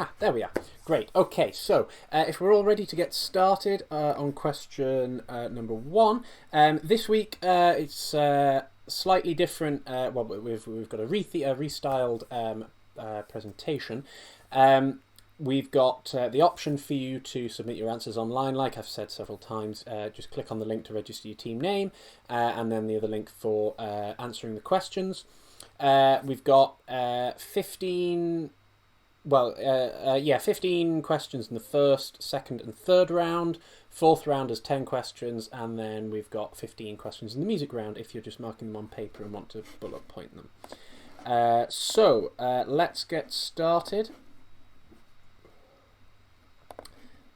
Ah, there we are. Great. Okay, so if we're all ready to get started on question number one, this week it's slightly different. Well, we've got a restyled presentation. We've got the option for you to submit your answers online, like I've said several times. Just click on the link to register your team name, and then the other link for answering the questions. We've got 15 questions in the first, second, and third round. Fourth round is 10 questions, and then we've got 15 questions in the music round if you're just marking them on paper and want to bullet point them. So let's get started.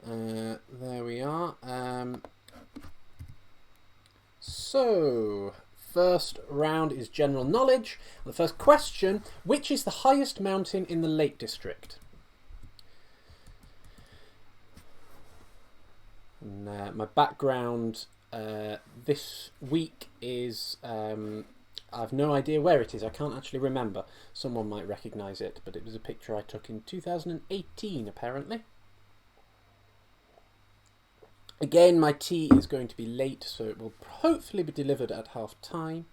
There we are. So, first round is general knowledge. The first question, which is the highest mountain in the Lake District? And, my background this week is, I've no idea where it is. I can't actually remember. Someone might recognise it, but it was a picture I took in 2018 apparently. Again, my tea is going to be late, so it will hopefully be delivered at half time.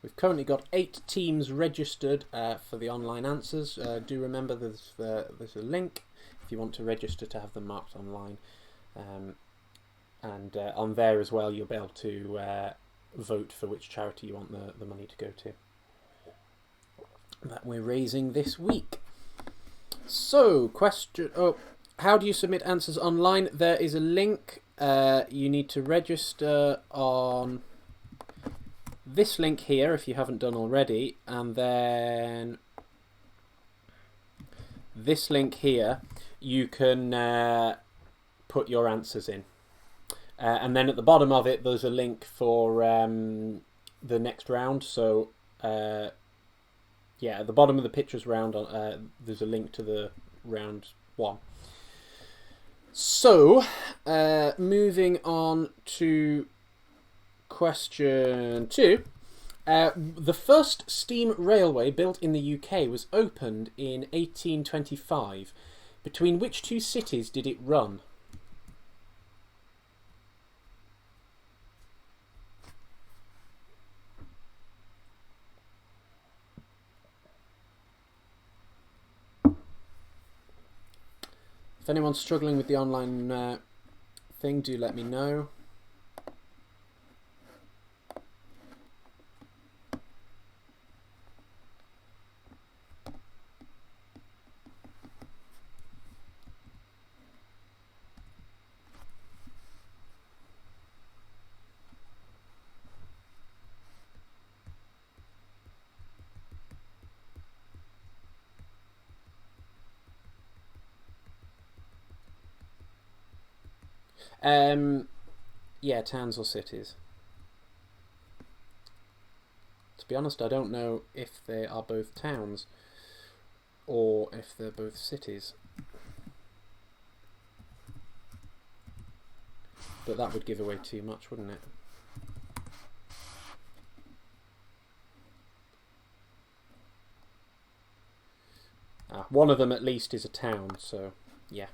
We've currently got 8 teams registered for the online answers. Do remember there's a link if you want to register to have them marked online. And on there as well you'll be able to vote for which charity you want the money to go to that we're raising this week. So, question... Oh, how do you submit answers online? There is a link. You need to register on this link here if you haven't done already, and then this link here you can put your answers in, and then at the bottom of it there's a link for the next round. So yeah, at the bottom of the pictures round there's a link to the round one. So moving on to question 2. The first steam railway built in the UK was opened in 1825. Between which 2 cities did it run? If anyone's struggling with the online thing, do let me know. Yeah, towns or cities. To be honest, I don't know if they are both towns or if they're both cities. But that would give away too much, wouldn't it? One of them at least is a town, so yeah.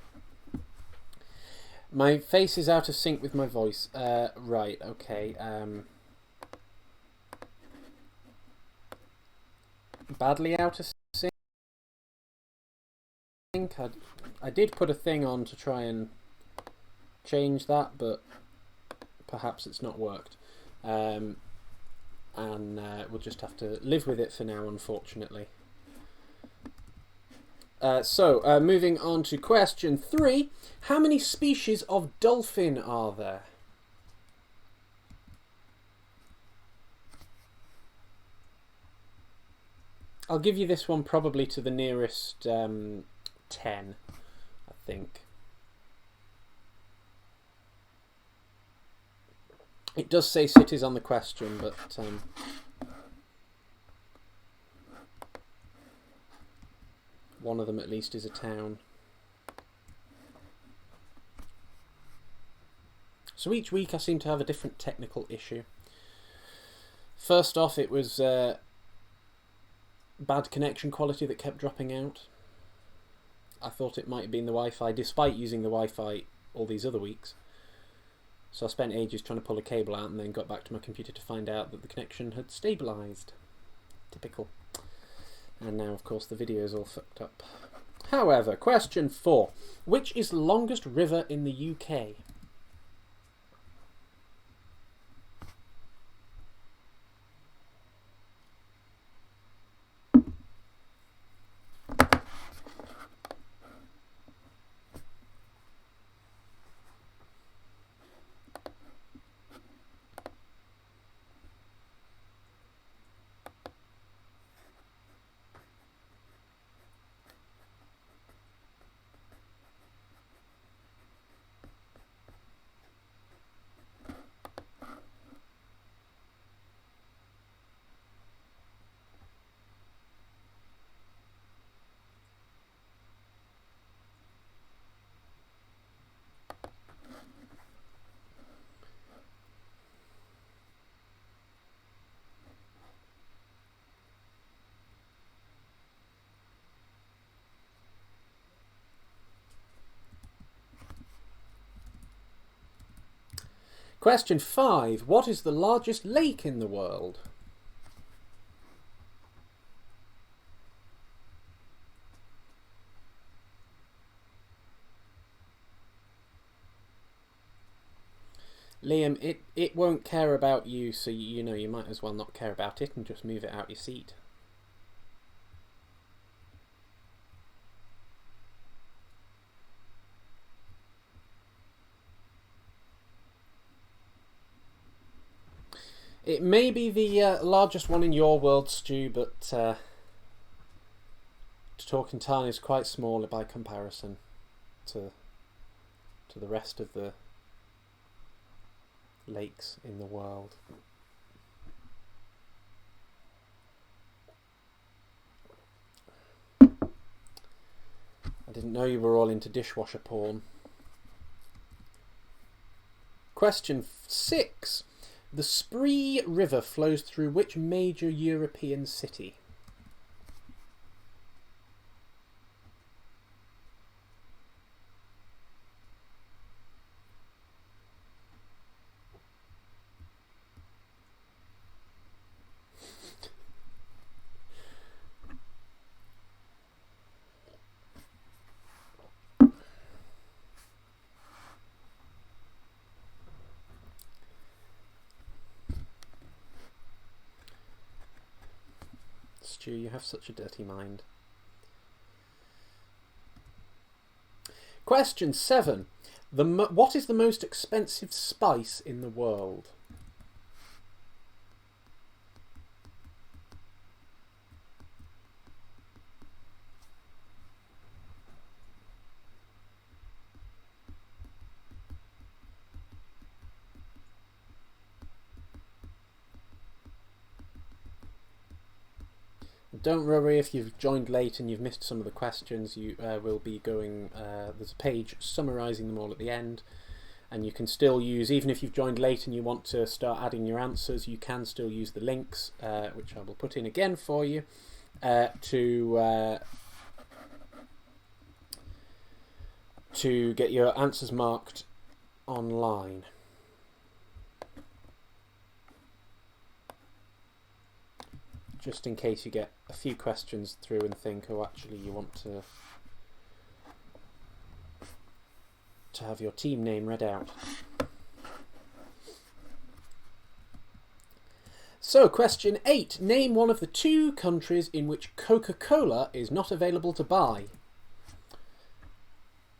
My face is out of sync with my voice. Right, okay. Badly out of sync. I did put a thing on to try and change that, but perhaps it's not worked. And we'll just have to live with it for now, unfortunately. So, moving on to question 3. How many species of dolphin are there? I'll give you this one probably to the nearest 10, I think. It does say cities on the question, but one of them at least is a town. So each week I seem to have a different technical issue. First off, it was bad connection quality that kept dropping out. I thought it might have been the Wi-Fi, despite using the Wi-Fi all these other weeks. So I spent ages trying to pull a cable out and then got back to my computer to find out that the connection had stabilised. Typical. And now, of course, the video is all fucked up. However, question 4. Which is the longest river in the UK? Question 5. What is the largest lake in the world? Liam, it won't care about you, so you know you might as well not care about it and just move it out your seat. It may be the largest one in your world, Stu, but Talking Tarn is quite small by comparison to the rest of the lakes in the world. I didn't know you were all into dishwasher porn. Question 6. The Spree River flows through which major European city? Stu, you have such a dirty mind. Question 7. What is the most expensive spice in the world? Don't worry if you've joined late and you've missed some of the questions. You will be going, there's a page summarising them all at the end, and you can still use, even if you've joined late and you want to start adding your answers, you can still use the links, which I will put in again for you, to get your answers marked online. Just in case you get a few questions through and think, oh, actually you want to have your team name read out. So, question 8. Name one of the 2 countries in which Coca Cola is not available to buy.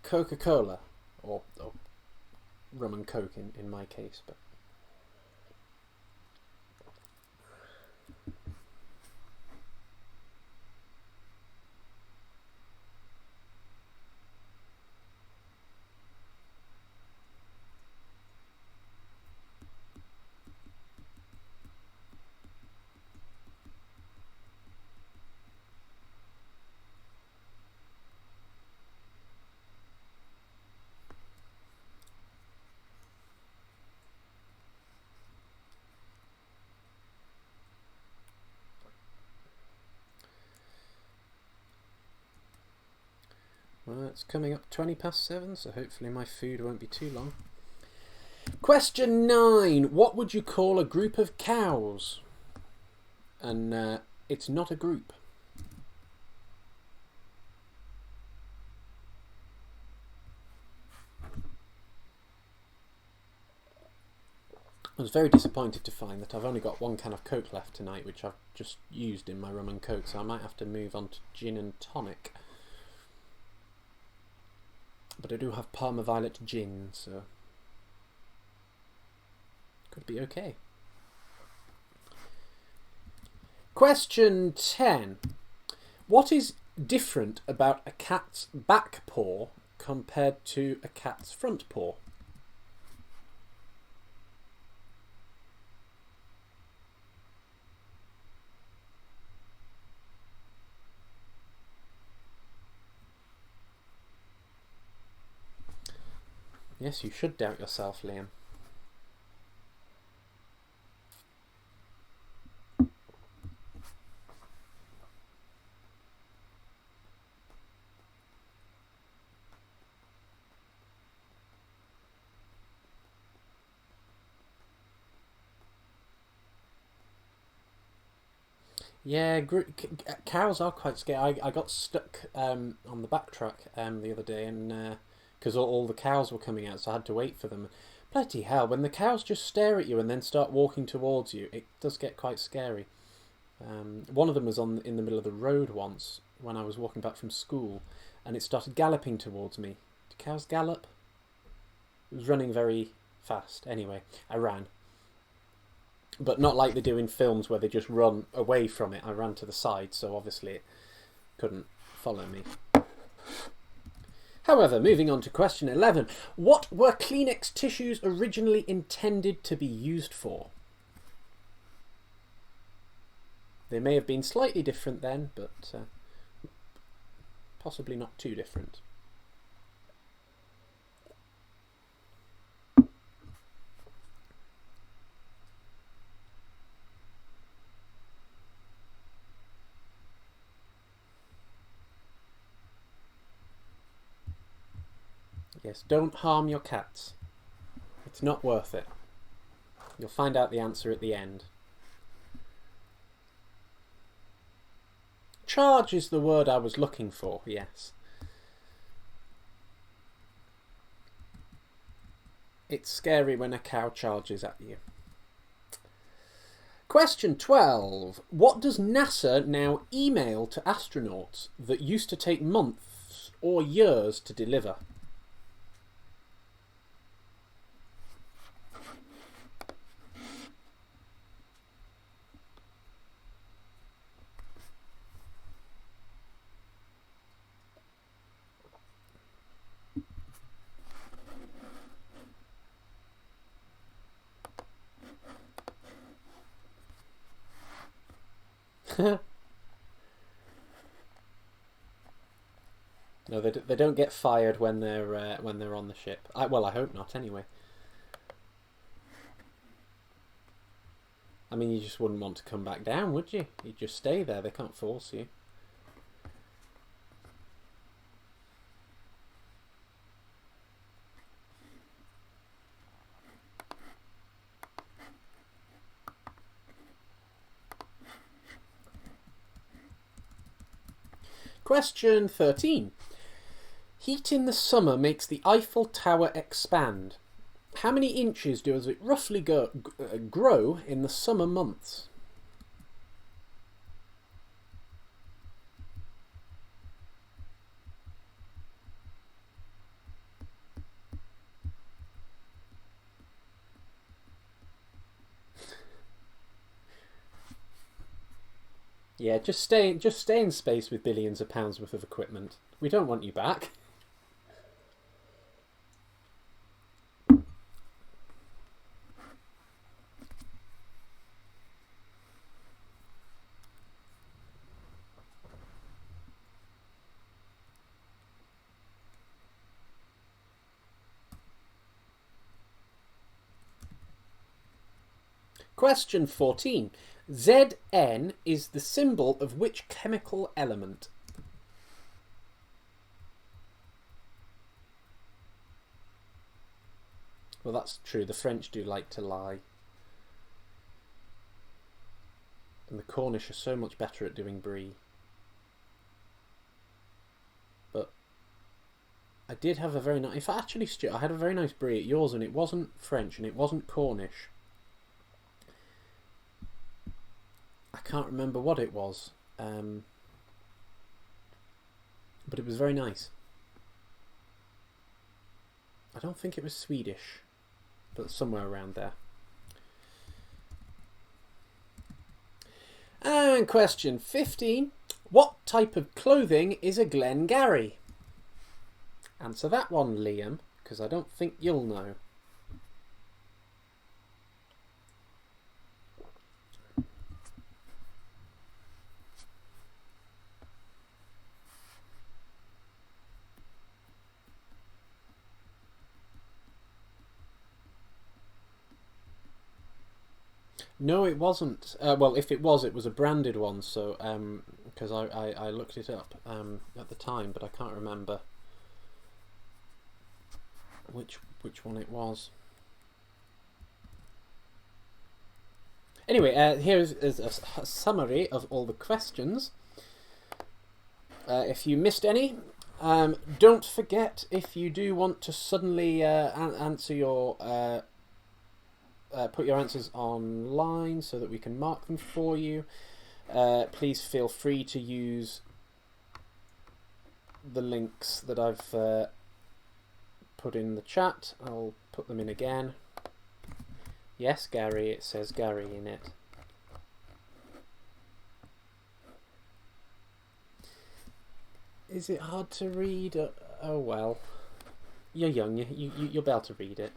Coca Cola, or rum and coke in my case, but. Well, it's coming up 7:20, so hopefully my food won't be too long. Question 9. What would you call a group of cows? And it's not a group. I was very disappointed to find that I've only got 1 can of Coke left tonight, which I've just used in my rum and Coke, so I might have to move on to gin and tonic. But I do have Parma Violet gin, so could be okay. Question 10. What is different about a cat's back paw compared to a cat's front paw? Yes, you should doubt yourself, Liam. Yeah, cows are quite scary. I got stuck on the backtrack the other day, and because all the cows were coming out, so I had to wait for them. Bloody hell, when the cows just stare at you and then start walking towards you, it does get quite scary. One of them was in the middle of the road once when I was walking back from school, and it started galloping towards me. Do cows gallop? It was running very fast. Anyway, I ran. But not like they do in films where they just run away from it. I ran to the side, so obviously it couldn't follow me. However, moving on to question 11. What were Kleenex tissues originally intended to be used for? They may have been slightly different then, but possibly not too different. Yes, don't harm your cats. It's not worth it. You'll find out the answer at the end. Charge is the word I was looking for, yes. It's scary when a cow charges at you. Question 12. What does NASA now email to astronauts that used to take months or years to deliver? No, they don't get fired when they're on the ship. Well, I hope not. Anyway, I mean, you just wouldn't want to come back down, would you? You'd just stay there. They can't force you. Question 13. Heat in the summer makes the Eiffel Tower expand. How many inches does it roughly grow in the summer months? Yeah, just stay in space with billions of pounds worth of equipment. We don't want you back. Question 14. Zn is the symbol of which chemical element? Well, that's true. The French do like to lie. And the Cornish are so much better at doing brie. But I did have a very nice... In fact, actually, Stuart, I had a very nice brie at yours, and it wasn't French and it wasn't Cornish. I can't remember what it was. But it was very nice. I don't think it was Swedish, but somewhere around there. And question 15. What type of clothing is a Glengary? Answer that one, Liam, because I don't think you'll know. No, it wasn't. Well, if it was a branded one. So, because I looked it up at the time, but I can't remember which one it was. Anyway, here is a summary of all the questions. If you missed any, don't forget, if you do want to suddenly answer your. Put your answers online so that we can mark them for you. Please feel free to use the links that I've put in the chat. I'll put them in again. Yes, Gary, it says Gary in it. Is it hard to read? Oh well. You're young, you'll be able to read it.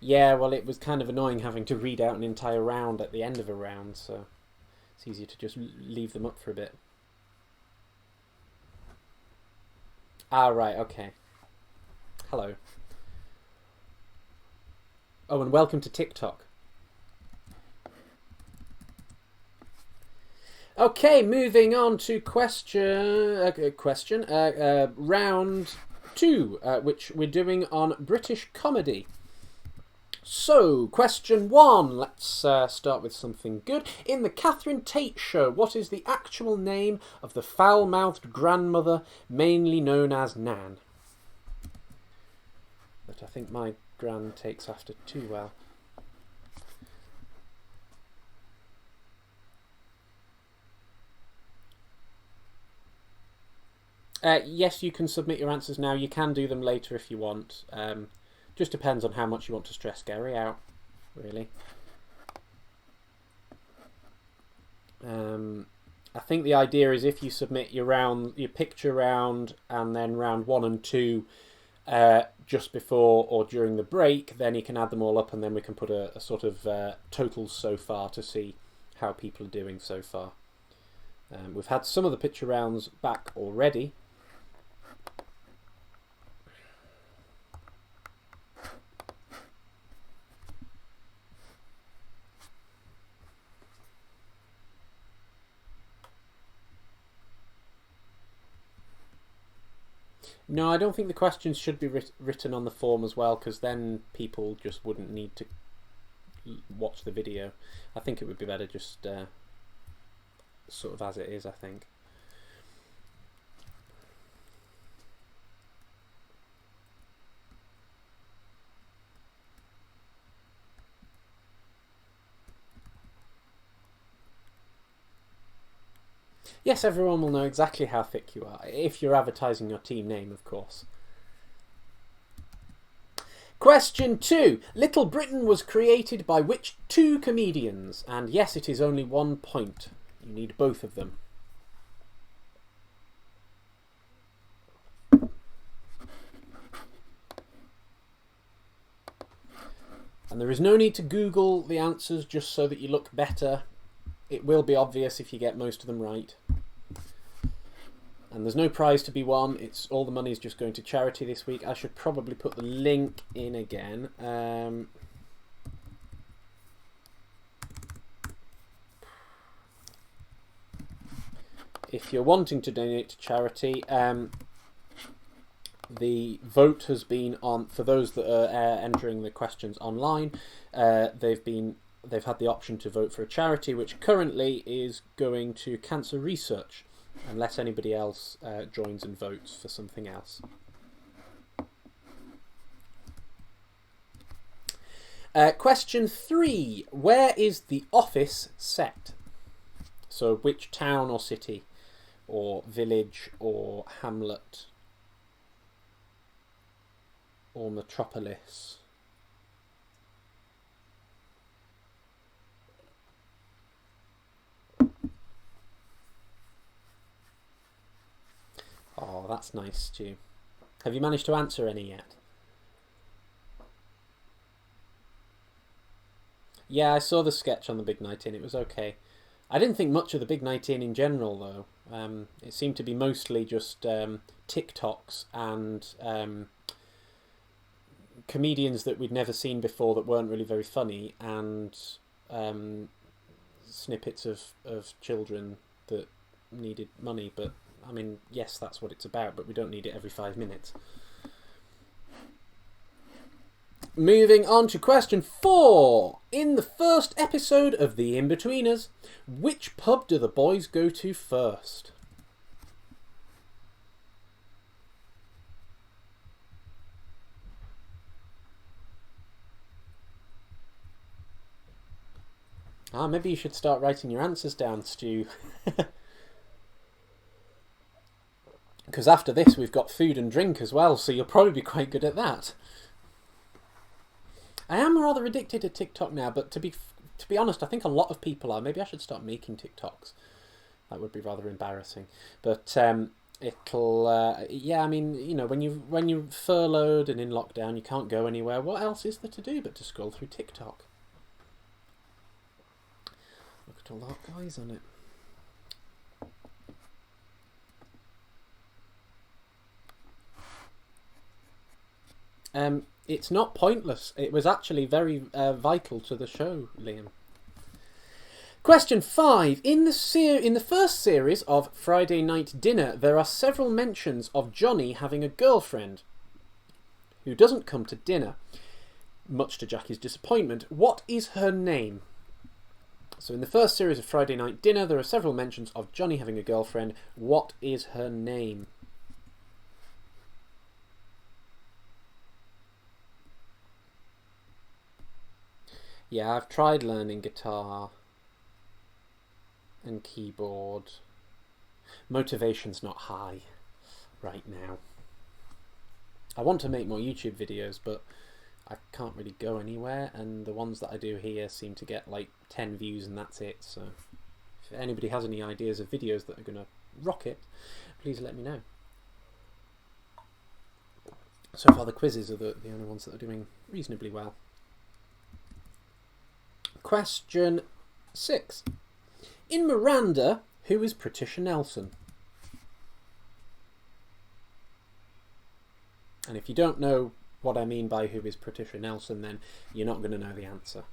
Yeah, well, it was kind of annoying having to read out an entire round at the end of a round, so it's easier to just leave them up for a bit. Ah, right, okay. Hello. Oh, and welcome to TikTok. Okay, moving on to round 2, which we're doing on British comedy. So, question 1. Let's start with something good. In the Catherine Tate Show, what is the actual name of the foul-mouthed grandmother, mainly known as Nan? That I think my gran takes after too well. Yes, you can submit your answers now. You can do them later if you want. Just depends on how much you want to stress Gary out, really. I think the idea is if you submit your picture round and then round 1 and 2 just before or during the break, then you can add them all up and then we can put a sort of totals so far to see how people are doing so far. We've had some of the picture rounds back already. No, I don't think the questions should be written on the form as well, because then people just wouldn't need to watch the video. I think it would be better just sort of as it is, I think. Yes, everyone will know exactly how thick you are, if you're advertising your team name, of course. Question 2. Little Britain was created by which 2 comedians? And yes, it is only 1 point. You need both of them. And there is no need to Google the answers just so that you look better. It will be obvious if you get most of them right. And there's no prize to be won. It's all the money is just going to charity this week. I should probably put the link in again. If you're wanting to donate to charity, the vote has been on, for those that are entering the questions online, they've had the option to vote for a charity which currently is going to cancer research, unless anybody else joins and votes for something else. Question 3. Where is The Office set? So which town or city or village or hamlet or metropolis? Oh, that's nice, Stu. Have you managed to answer any yet? Yeah, I saw the sketch on the Big Night In. It was okay. I didn't think much of the Big Night In general, though. It seemed to be mostly just TikToks and comedians that we'd never seen before that weren't really very funny, and snippets of children that needed money. But, I mean, yes, that's what it's about, but we don't need it every 5 minutes. Moving on to question 4. In the first episode of The Inbetweeners, which pub do the boys go to first? Maybe you should start writing your answers down, Stu. Because after this we've got food and drink as well, so you'll probably be quite good at that. I am rather addicted to TikTok now, but to be honest, I think a lot of people are. Maybe I should start making TikToks. That would be rather embarrassing. But it'll, yeah, I mean, you know, when you're furloughed and in lockdown, you can't go anywhere. What else is there to do but to scroll through TikTok? Look at all that guys on it. It's not pointless. It was actually very vital to the show, Liam. Question 5. In the first series of Friday Night Dinner, there are several mentions of Johnny having a girlfriend who doesn't come to dinner, much to Jackie's disappointment. What is her name? So in the first series of Friday Night Dinner, there are several mentions of Johnny having a girlfriend. What is her name? Yeah, I've tried learning guitar and keyboard. Motivation's not high right now. I want to make more YouTube videos, but I can't really go anywhere, and the ones that I do here seem to get like 10 views and that's it. So if anybody has any ideas of videos that are going to rock it, please let me know. So far the quizzes are the only ones that are doing reasonably well. Question 6. In Miranda, who is Patricia Nelson? And if you don't know what I mean by who is Patricia Nelson, then you're not going to know the answer.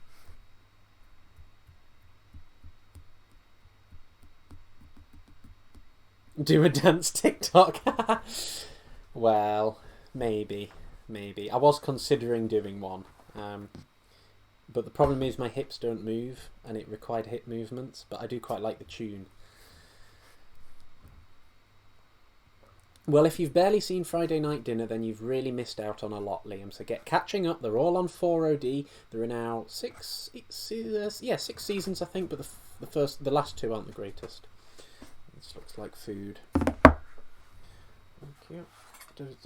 Do a dance TikTok? Well, maybe. I was considering doing one. But the problem is my hips don't move, and it required hip movements, but I do quite like the tune. Well, if you've barely seen Friday Night Dinner, then you've really missed out on a lot, Liam. So get catching up. They're all on 4OD. There are now six seasons, I think, but the last 2 aren't the greatest. This looks like food. Thank you. Is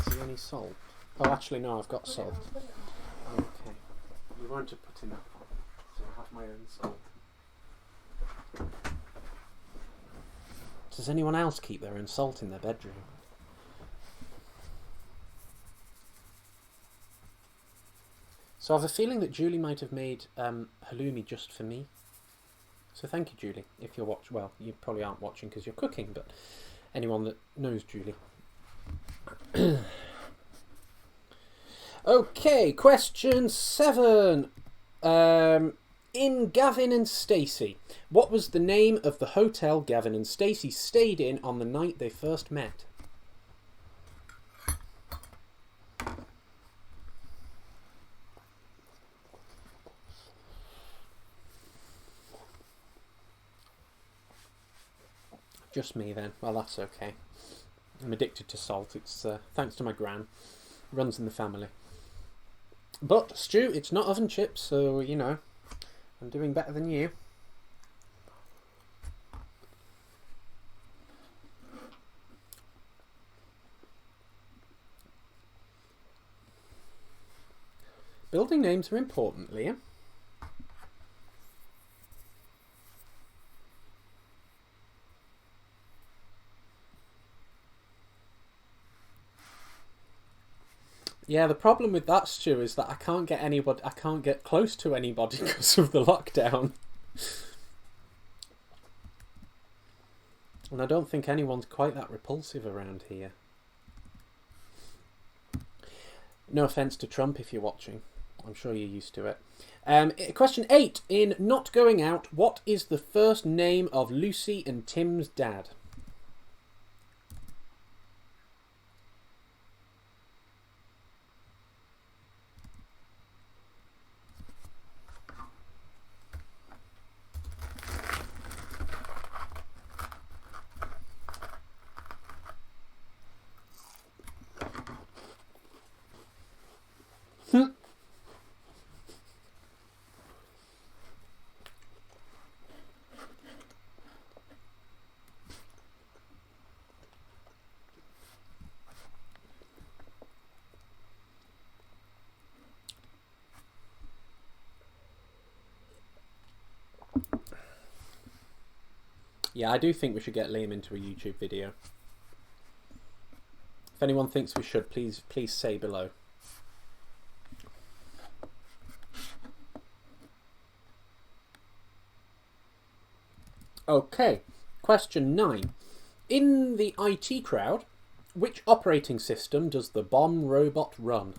there any salt? Oh, actually, no, I've got salt. Okay. You won't have put enough on, so I have my own salt. Does anyone else keep their own salt in their bedroom? So I have a feeling that Julie might have made halloumi just for me. So thank you, Julie. If you're watching, well, you probably aren't watching because you're cooking, but anyone that knows Julie. Okay, question 7. In Gavin and Stacey, what was the name of the hotel Gavin and Stacey stayed in on the night they first met? Just me then. Well, that's okay. I'm addicted to salt. It's thanks to my gran. Runs in the family. But, Stu, it's not oven chips, so, you know, I'm doing better than you. Building names are important, Liam. Yeah, the problem with that, Stu, is that I can't get close to anybody because of the lockdown. And I don't think anyone's quite that repulsive around here. No offence to Trump if you're watching. I'm sure you're used to it. Question 8. In Not Going Out, what is the first name of Lucy and Tim's dad? Yeah, I do think we should get Liam into a YouTube video. If anyone thinks we should, please say below. Okay, question 9. In the IT crowd, which operating system does the bomb robot run?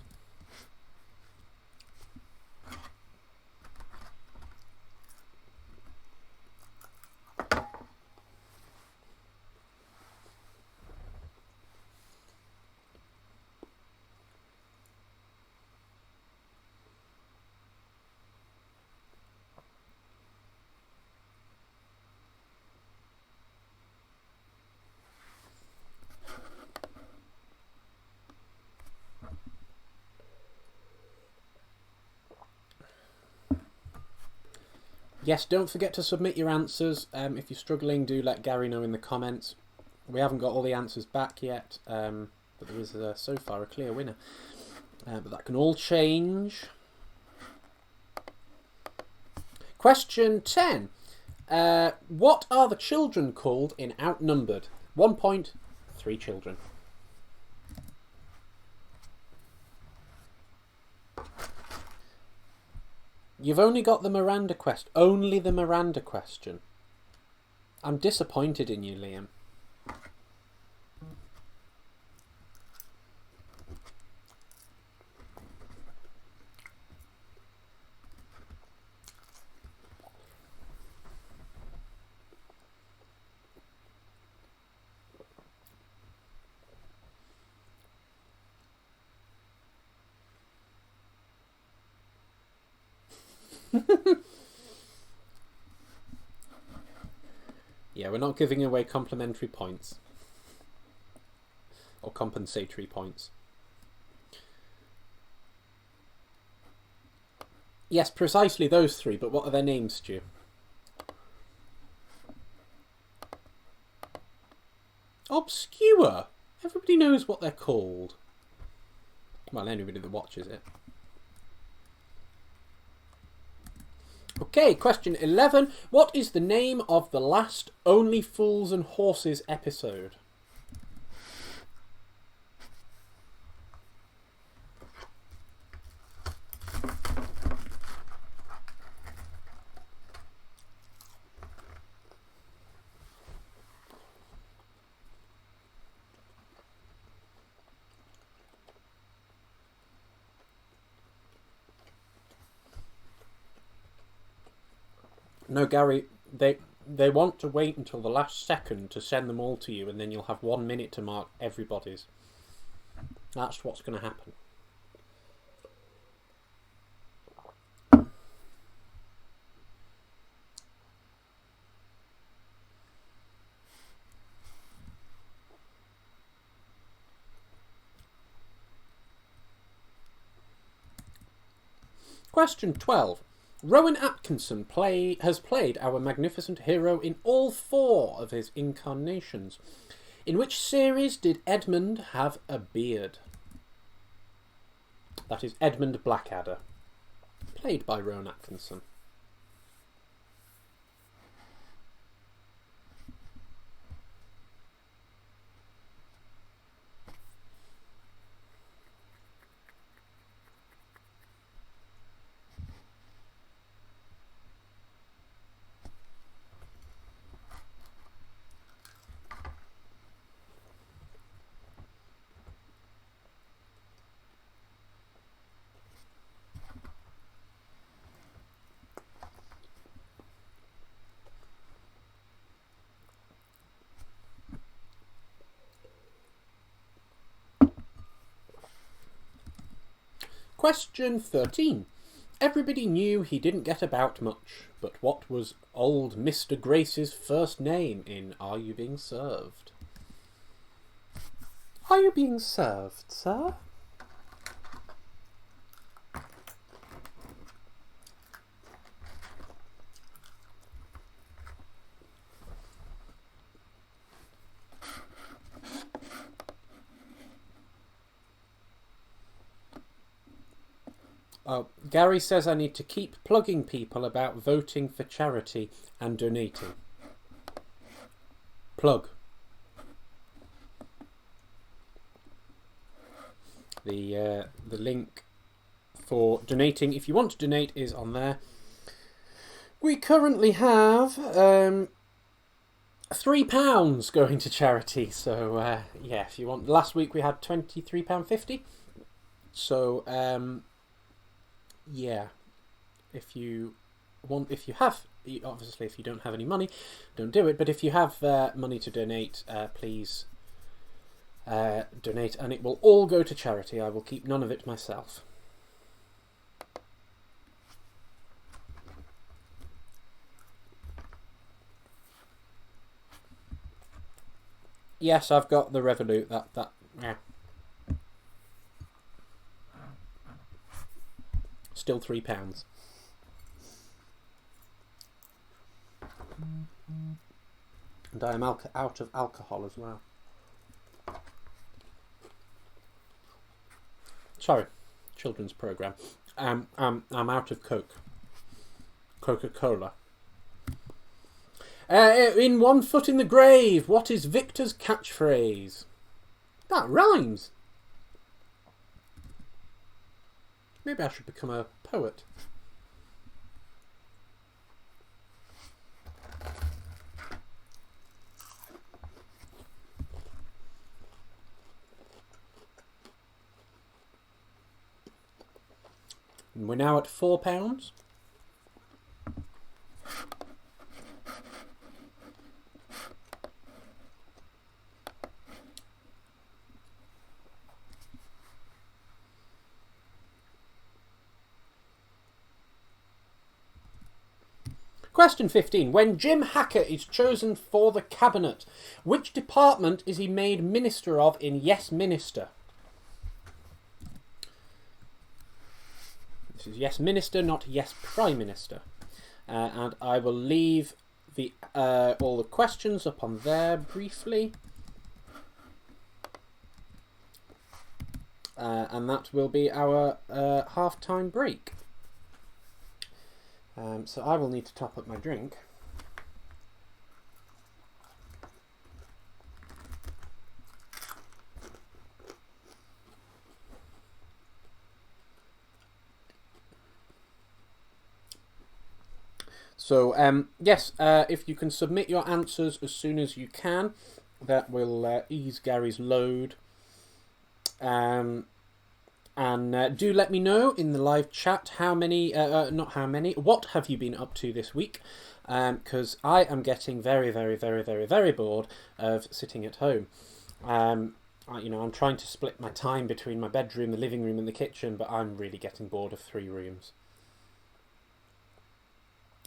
Yes, don't forget to submit your answers. If you're struggling, do let Gary know in the comments. We haven't got all the answers back yet, but there is so far a clear winner. But that can all change. Question 10. What are the children called in Outnumbered? 1 point, 3 children. You've only got the Miranda question. Only the Miranda question. I'm disappointed in you, Liam. Yeah, we're not giving away complimentary points. Or compensatory points. Yes, precisely those 3, but what are their names, Stu? Obscure! Everybody knows what they're called. Well, anybody that watches it. Okay, question 11. What is the name of the last Only Fools and Horses episode? No, Gary, they want to wait until the last second to send them all to you, and then you'll have 1 minute to mark everybody's. That's what's going to happen. Question 12. Rowan Atkinson has played our magnificent hero in all 4 of his incarnations. In which series did Edmund have a beard? That is Edmund Blackadder, played by Rowan Atkinson. Question 13. Everybody knew he didn't get about much, but what was old Mr. Grace's first name in Are You Being Served? Are you being served, sir? Oh, Gary says I need to keep plugging people about voting for charity and donating. Plug. The link for donating, if you want to donate, is on there. We currently have £3 going to charity. So yeah, if you want. Last week we had £23.50. So yeah, if you have, obviously if you don't have any money, don't do it, but if you have money to donate, please donate, and it will all go to charity. I will keep none of it myself. Yes, I've got the Revolut, yeah. Still £3. And I am out of alcohol as well. Sorry, children's programme. I'm out of Coke. Coca Cola. In One Foot in the Grave, what is Victor's catchphrase? That rhymes. Maybe I should become a poet. And we're now at £4. Question 15. When Jim Hacker is chosen for the cabinet, which department is he made minister of in Yes Minister? This is Yes Minister, not Yes Prime Minister. And I will leave the all the questions up on there briefly. And that will be our half-time break. So I will need to top up my drink. So, yes, if you can submit your answers as soon as you can, that will ease Gary's load. And do let me know in the live chat what have you been up to this week, because I am getting very, very, very, very, very bored of sitting at home. I'm trying to split my time between my bedroom, the living room and the kitchen, but I'm really getting bored of 3 rooms.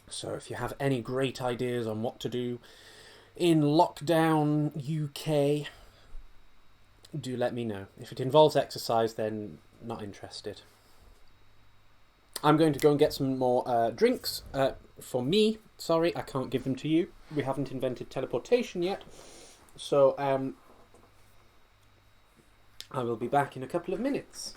So if you have any great ideas on what to do in lockdown UK, do let me know. If it involves exercise, then not interested. I'm going to go and get some more drinks for me. Sorry, I can't give them to you. We haven't invented teleportation yet. So I will be back in a couple of minutes.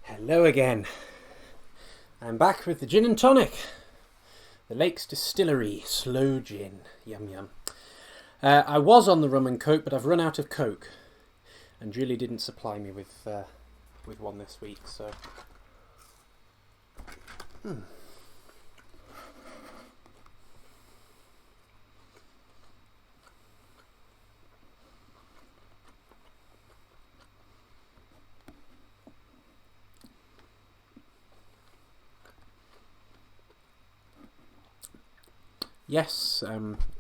Hello again. I'm back with the gin and tonic. The Lakes Distillery Slow Gin. Yum yum. I was on the rum and coke, but I've run out of coke, and Julie didn't supply me with one this week. So. Yes,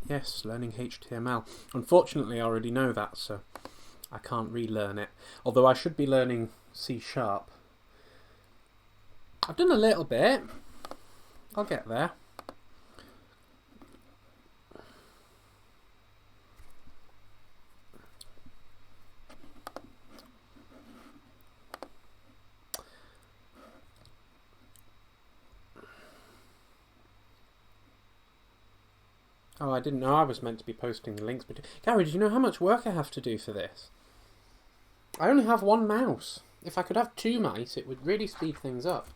yes, learning HTML. Unfortunately, I already know that, so I can't relearn it. Although I should be learning C#. I've done a little bit. I'll get there. Oh, I didn't know I was meant to be posting the links. But Gary, do you know how much work I have to do for this? I only have one mouse. If I could have 2 mice, it would really speed things up.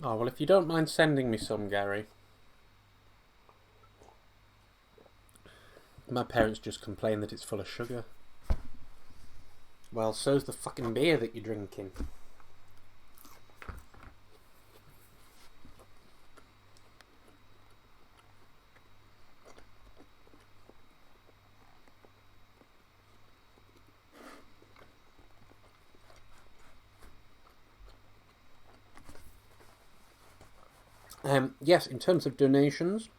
Oh, well, if you don't mind sending me some, Gary. My parents just complain that it's full of sugar. Well, so's the fucking beer that you're drinking. Yes, in terms of donations,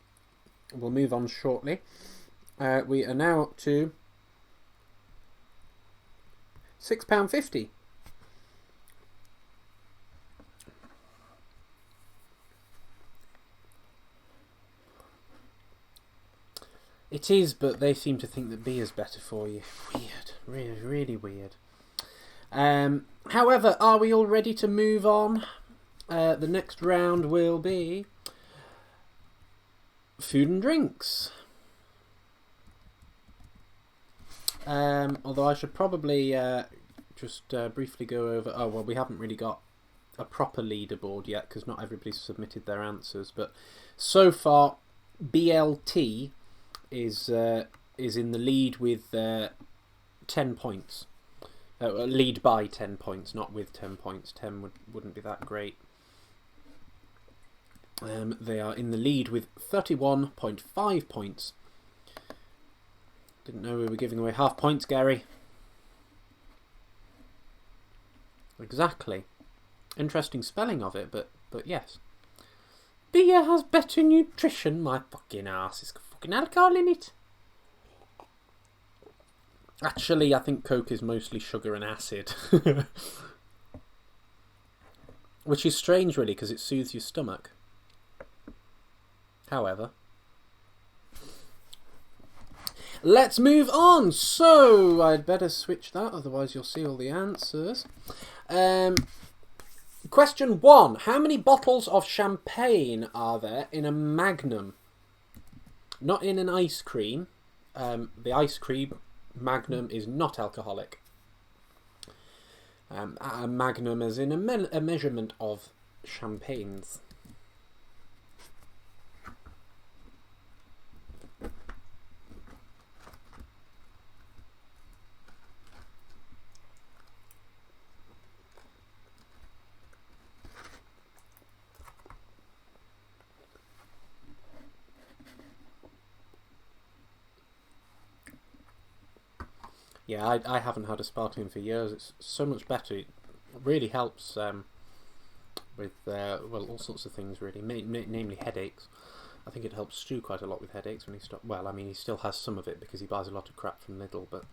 we'll move on shortly. We are now up to £6.50. It is, but they seem to think that beer's better for you. Weird. Really, really weird. However, are we all ready to move on? The next round will be food and drinks. Although I should probably just briefly go over... Oh, well, we haven't really got a proper leaderboard yet because not everybody's submitted their answers. But so far, BLT is in the lead with 10 points. Lead by 10 points, not with 10 points. 10 wouldn't be that great. They are in the lead with 31.5 points. Didn't know we were giving away half points, Gary. Exactly. Interesting spelling of it, but yes. Beer has better nutrition, my fucking arse. It's got fucking alcohol in it. Actually, I think Coke is mostly sugar and acid. Which is strange, really, because it soothes your stomach. However, let's move on. So, I'd better switch that, otherwise you'll see all the answers. Question 1. How many bottles of champagne are there in a Magnum? Not in an ice cream. The ice cream Magnum is not alcoholic. A Magnum is in a measurement of champagnes. Yeah, I haven't had a sparkling for years. It's so much better. It really helps with, well, all sorts of things, really, namely headaches. I think it helps Stu quite a lot with headaches when he stopped. Well, I mean, he still has some of it because he buys a lot of crap from Lidl, but,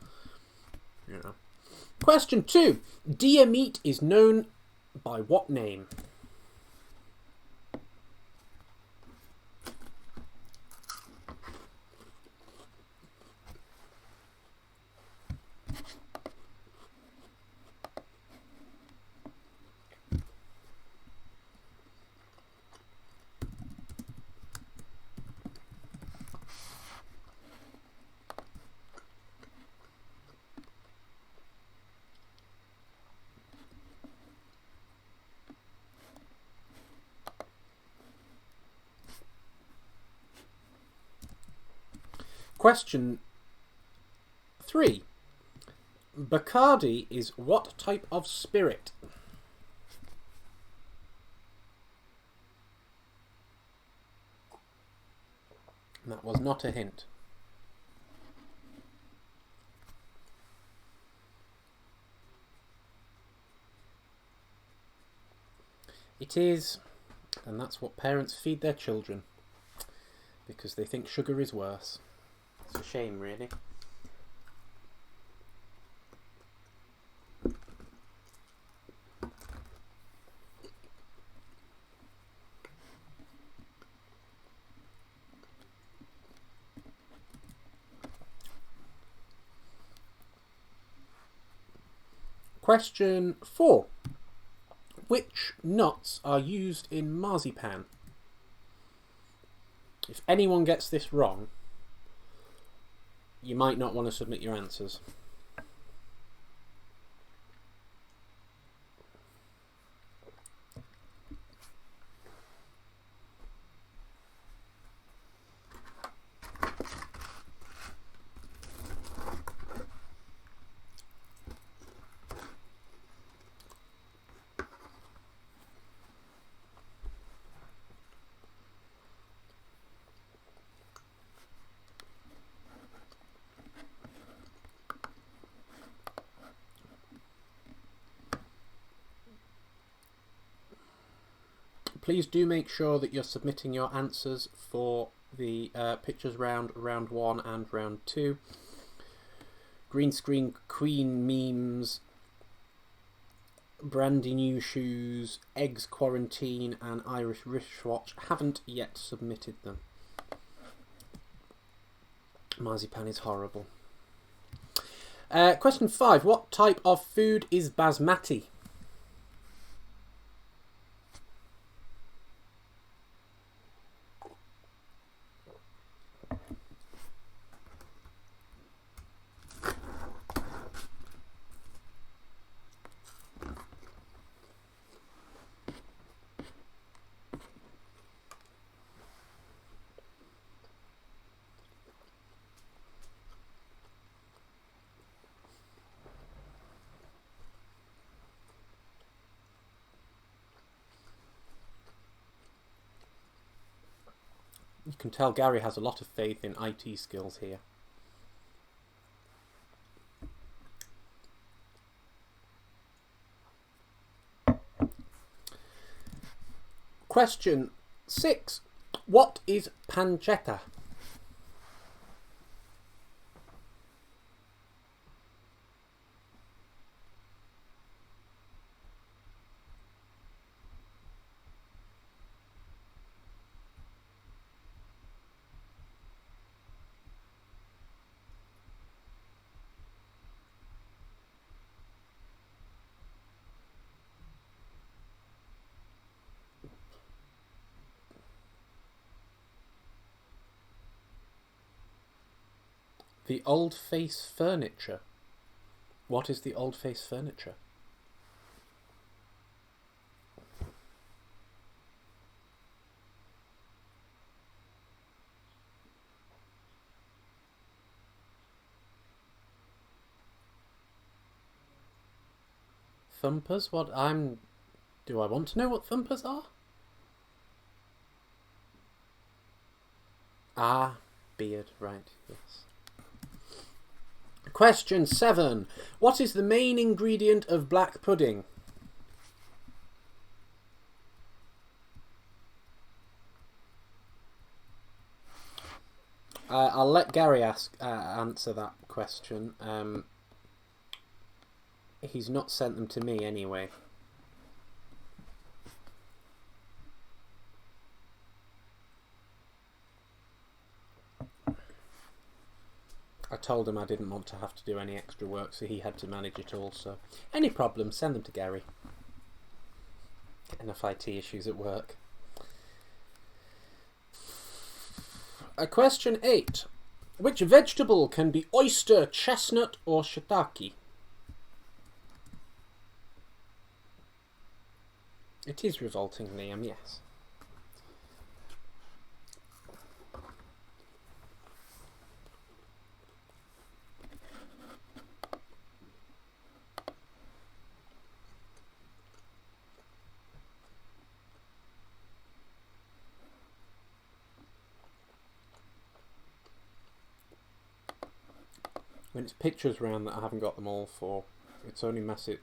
you know. Question 2. Deer meat is known by what name? Question 3. Bacardi is what type of spirit? That was not a hint. It is, and that's what parents feed their children, because they think sugar is worse. It's a shame, really. Question 4. Which nuts are used in marzipan? If anyone gets this wrong, you might not want to submit your answers. Please do make sure that you're submitting your answers for the pictures round 1 and round 2. Green screen queen memes, brandy new shoes, eggs quarantine and Irish wristwatch haven't yet submitted them. Marzipan is horrible. Question 5. What type of food is basmati? You can tell Gary has a lot of faith in IT skills here. Question 6. What is pancetta? The old face furniture. What is the old face furniture? Thumpers? Do I want to know what thumpers are? Ah, beard, right, yes. Question 7. What is the main ingredient of black pudding? I'll let Gary answer that question. He's not sent them to me anyway. I told him I didn't want to have to do any extra work, so he had to manage it all. So, any problems, send them to Gary. Get enough IT issues at work. Question 8. Which vegetable can be oyster, chestnut, or shitaki? It is revolting, Liam, yes. When it's pictures round that I haven't got them all for, it's only massive,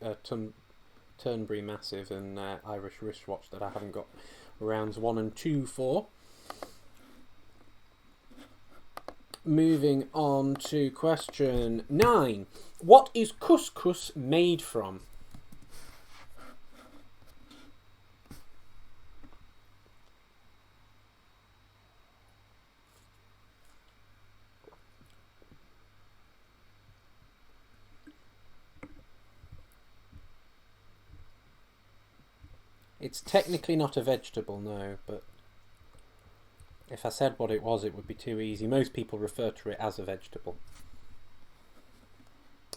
Turnberry Massive and Irish Wristwatch that I haven't got rounds 1 and 2 for. Moving on to question 9. What is couscous made from? It's technically not a vegetable, no, but if I said what it was, it would be too easy. Most people refer to it as a vegetable,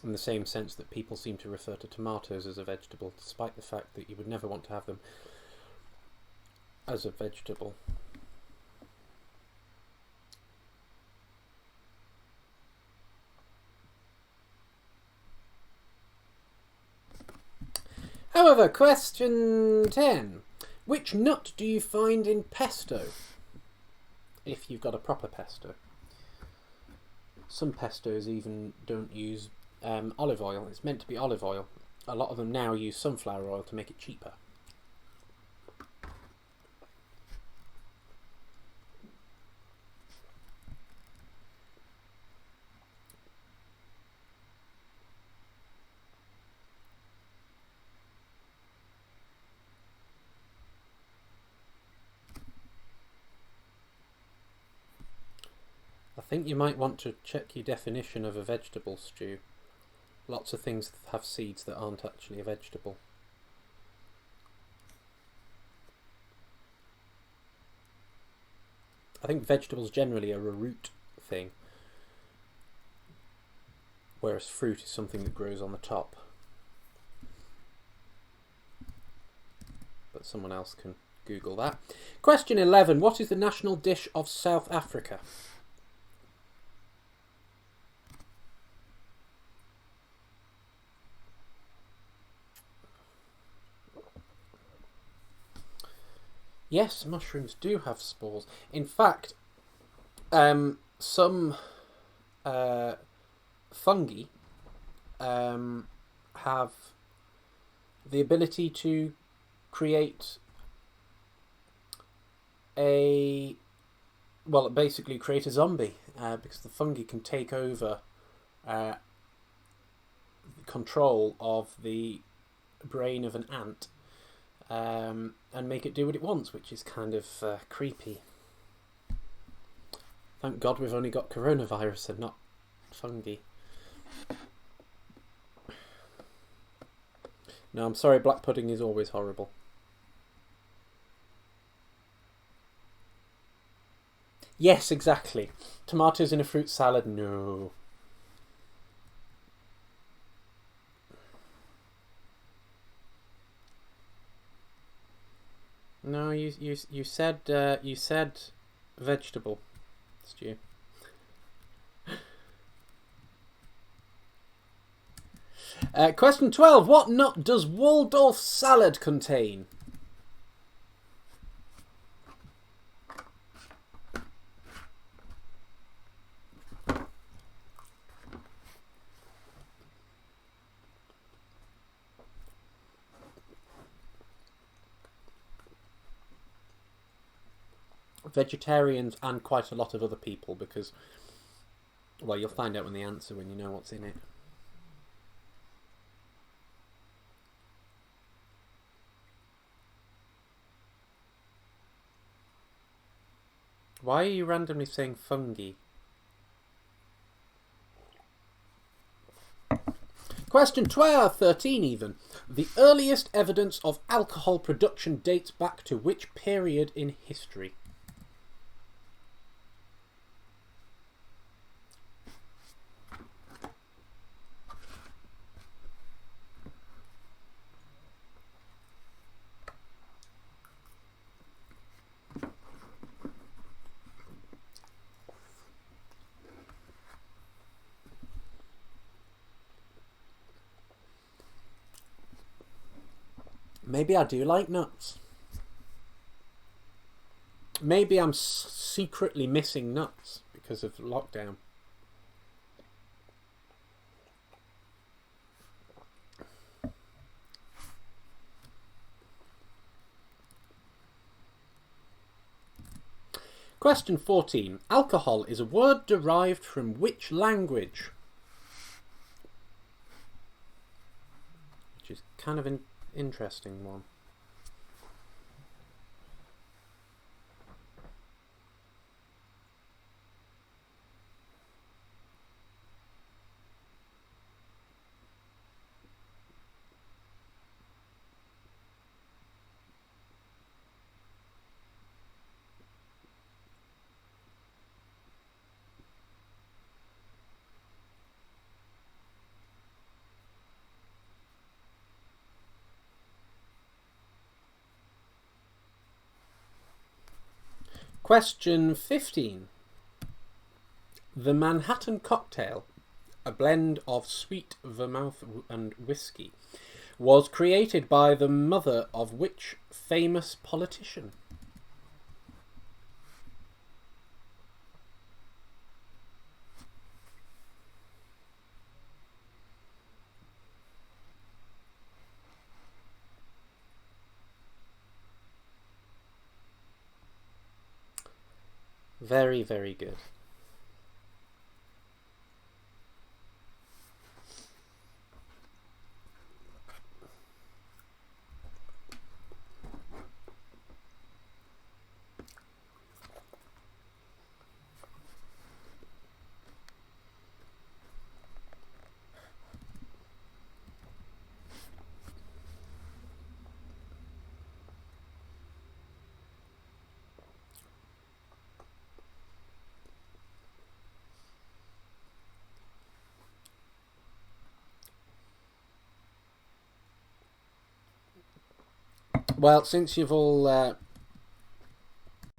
in the same sense that people seem to refer to tomatoes as a vegetable, despite the fact that you would never want to have them as a vegetable. However, question 10. Which nut do you find in pesto? If you've got a proper pesto. Some pestos even don't use olive oil. It's meant to be olive oil. A lot of them now use sunflower oil to make it cheaper. I think you might want to check your definition of a vegetable stew. Lots of things have seeds that aren't actually a vegetable. I think vegetables generally are a root thing, whereas fruit is something that grows on the top. But someone else can Google that. Question 11. What is the national dish of South Africa? Yes, mushrooms do have spores. In fact, some fungi have the ability to create basically create a zombie, because the fungi can take over control of the brain of an ant. And make it do what it wants, which is kind of creepy. Thank God we've only got coronavirus and not fungi. No, I'm sorry, black pudding is always horrible. Yes, exactly. Tomatoes in a fruit salad, no. No, you said vegetable stew. Question 12. What nut does Waldorf salad contain? Vegetarians and quite a lot of other people, because, well, you'll find out when the answer when you know what's in it. Why are you randomly saying fungi? Question 13 even. The earliest evidence of alcohol production dates back to which period in history? Maybe I do like nuts. Maybe I'm secretly missing nuts because of lockdown. Question 14. Alcohol is a word derived from which language? Which is kind of an interesting one. Question 15. The Manhattan cocktail, a blend of sweet vermouth and whisky, was created by the mother of which famous politician? Very, very good. Well, since you've all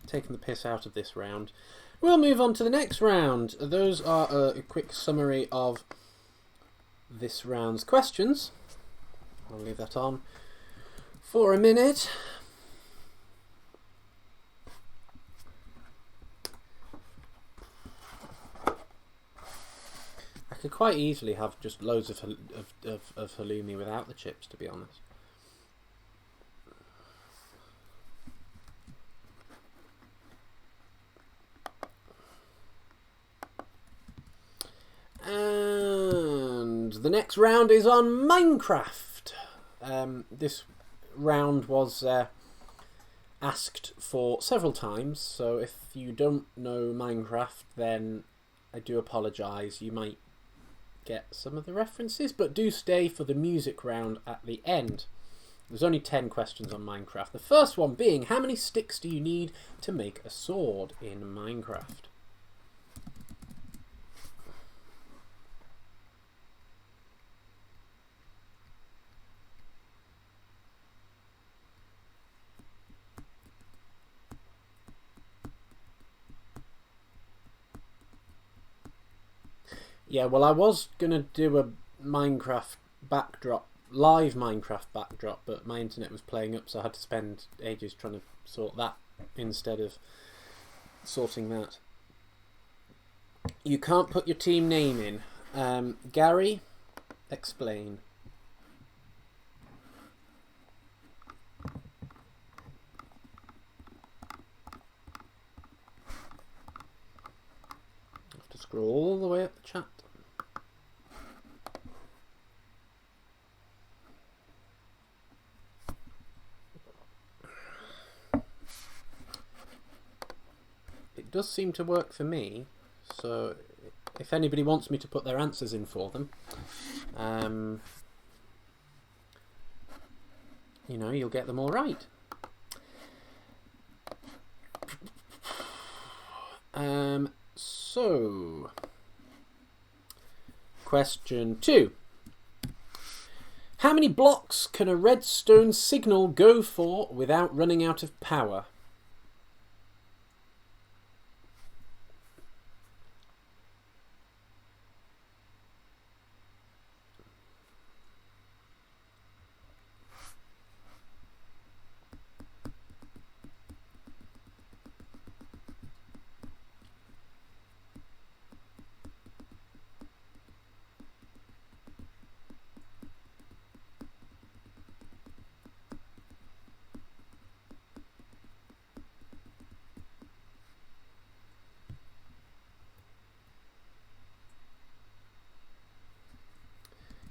taken the piss out of this round, we'll move on to the next round. Those are a quick summary of this round's questions. I'll leave that on for a minute. I could quite easily have just loads of halloumi without the chips, to be honest. And the next round is on Minecraft. This round was asked for several times, so if you don't know Minecraft, then I do apologise. You might get some of the references, but do stay for the music round at the end. There's only 10 questions on Minecraft. The first one being, how many sticks do you need to make a sword in Minecraft? Yeah, well, I was going to do a Minecraft backdrop, live Minecraft backdrop, but my internet was playing up, so I had to spend ages trying to sort that instead of sorting that. You can't put your team name in. Gary, explain. I have to scroll all the way up the chat. It does seem to work for me, so if anybody wants me to put their answers in for them, you know, you'll get them all right. So, question 2. How many blocks can a redstone signal go for without running out of power?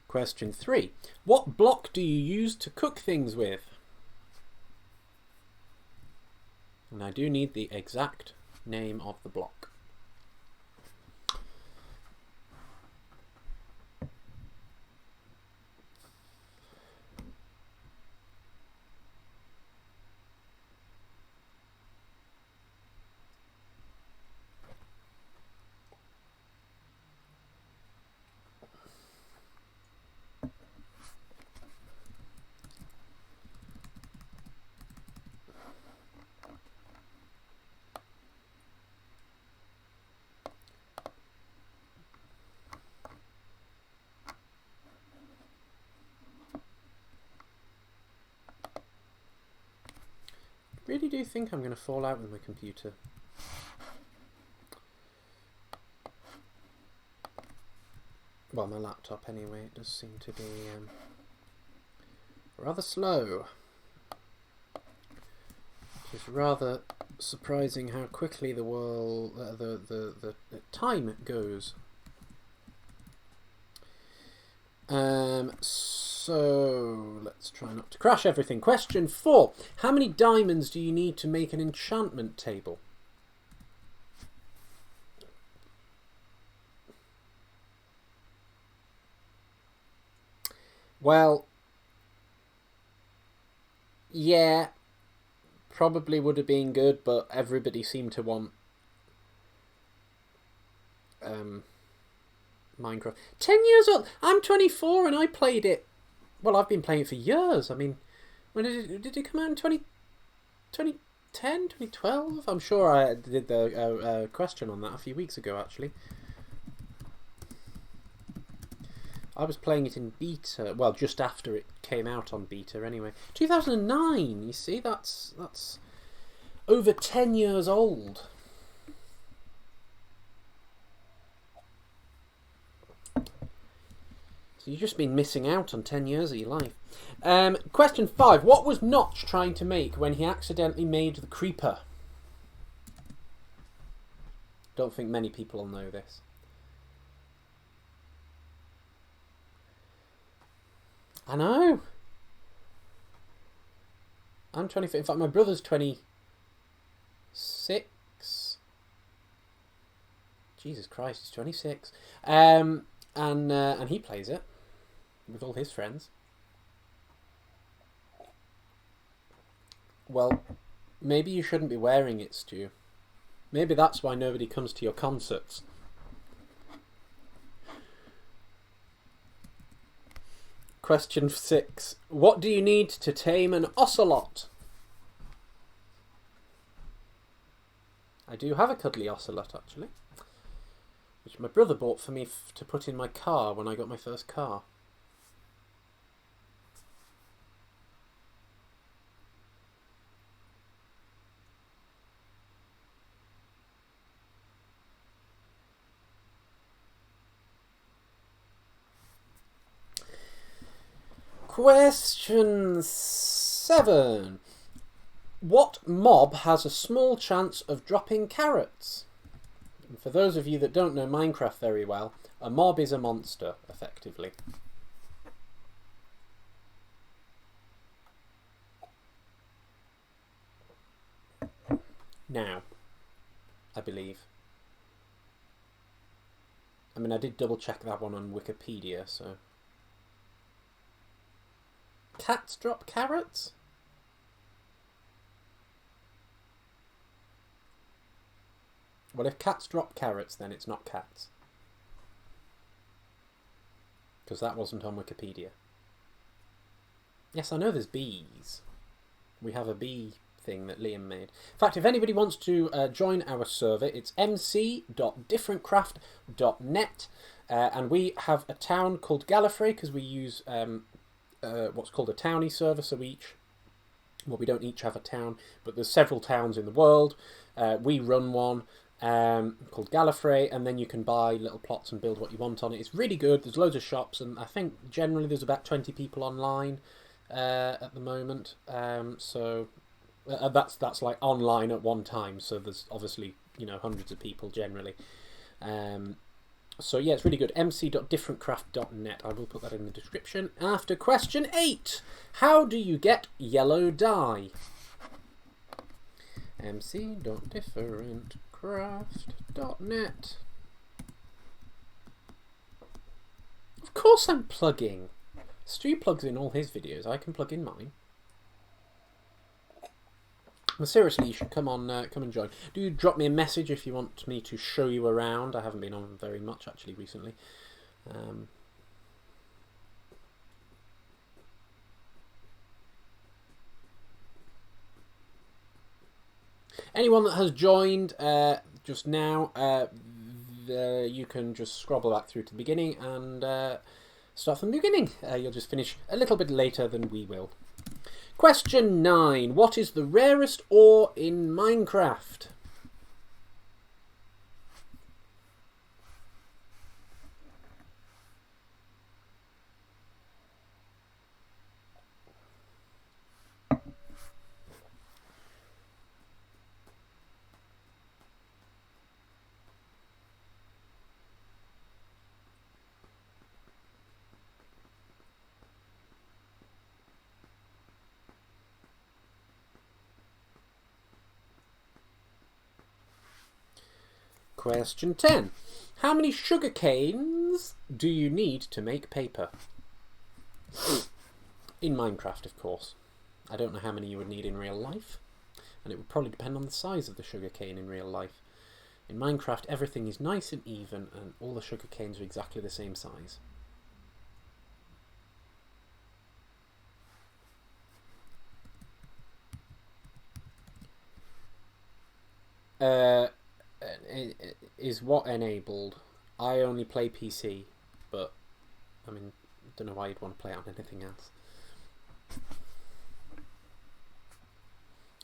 Question 3. What block do you use to cook things with? And I do need the exact name of the block. really do think I'm going to fall out with my computer. Well, my laptop anyway. It does seem to be rather slow. Which is rather surprising how quickly the world, the time goes. So let's try not to crash everything. Question 4. How many diamonds do you need to make an enchantment table? Well, yeah, probably would have been good, but everybody seemed to want Minecraft. 10 years old. I'm 24 and I played it. Well, I've been playing it for years. I mean, when did it come out in 2010, 2012? I'm sure I did the question on that a few weeks ago, actually. I was playing it in beta, well, just after it came out on beta anyway. 2009, you see, that's over 10 years old. So you've just been missing out on 10 years of your life. Question 5. What was Notch trying to make when he accidentally made the creeper? Don't think many people will know this. I know. I'm 24. In fact, my brother's 26. Jesus Christ, he's 26. And he plays it with all his friends. Well, maybe you shouldn't be wearing it, Stu. Maybe that's why nobody comes to your concerts. Question 6. What do you need to tame an ocelot? I do have a cuddly ocelot, actually, which my brother bought for me to put in my car when I got my first car. Question 7. What mob has a small chance of dropping carrots? And for those of you that don't know Minecraft very well, a mob is a monster, effectively. Now, I believe. I mean, I did double check that one on Wikipedia, so... Cats drop carrots? Well, if cats drop carrots, then it's not cats. Because that wasn't on Wikipedia. Yes, I know there's bees. We have a bee thing that Liam made. In fact, if anybody wants to join our server, it's mc.differentcraft.net. And we have a town called Gallifrey, because we use... what's called a townie server, so we don't each have a town, but there's several towns in the world. We run one called Gallifrey, and then you can buy little plots and build what you want on it. It's really good. There's loads of shops, and I think generally there's about 20 people online at the moment. So that's like online at one time. So there's obviously hundreds of people generally. So yeah, it's really good. mc.differentcraft.net. I will put that in the description. After question 8. How do you get yellow dye? mc.differentcraft.net. Of course I'm plugging. Stu plugs in all his videos. I can plug in mine. Well, seriously, you should come and join. Do drop me a message if you want me to show you around. I haven't been on very much actually recently. Anyone that has joined just now, you can just scrobble back through to the beginning and start from the beginning. You'll just finish a little bit later than we will. Question 9. What is the rarest ore in Minecraft? Question 10. How many sugar canes do you need to make paper? In Minecraft, of course. I don't know how many you would need in real life, and it would probably depend on the size of the sugar cane in real life. In Minecraft, everything is nice and even, and all the sugar canes are exactly the same size. Is what enabled? I only play PC, but I mean, don't know why you'd want to play it on anything else.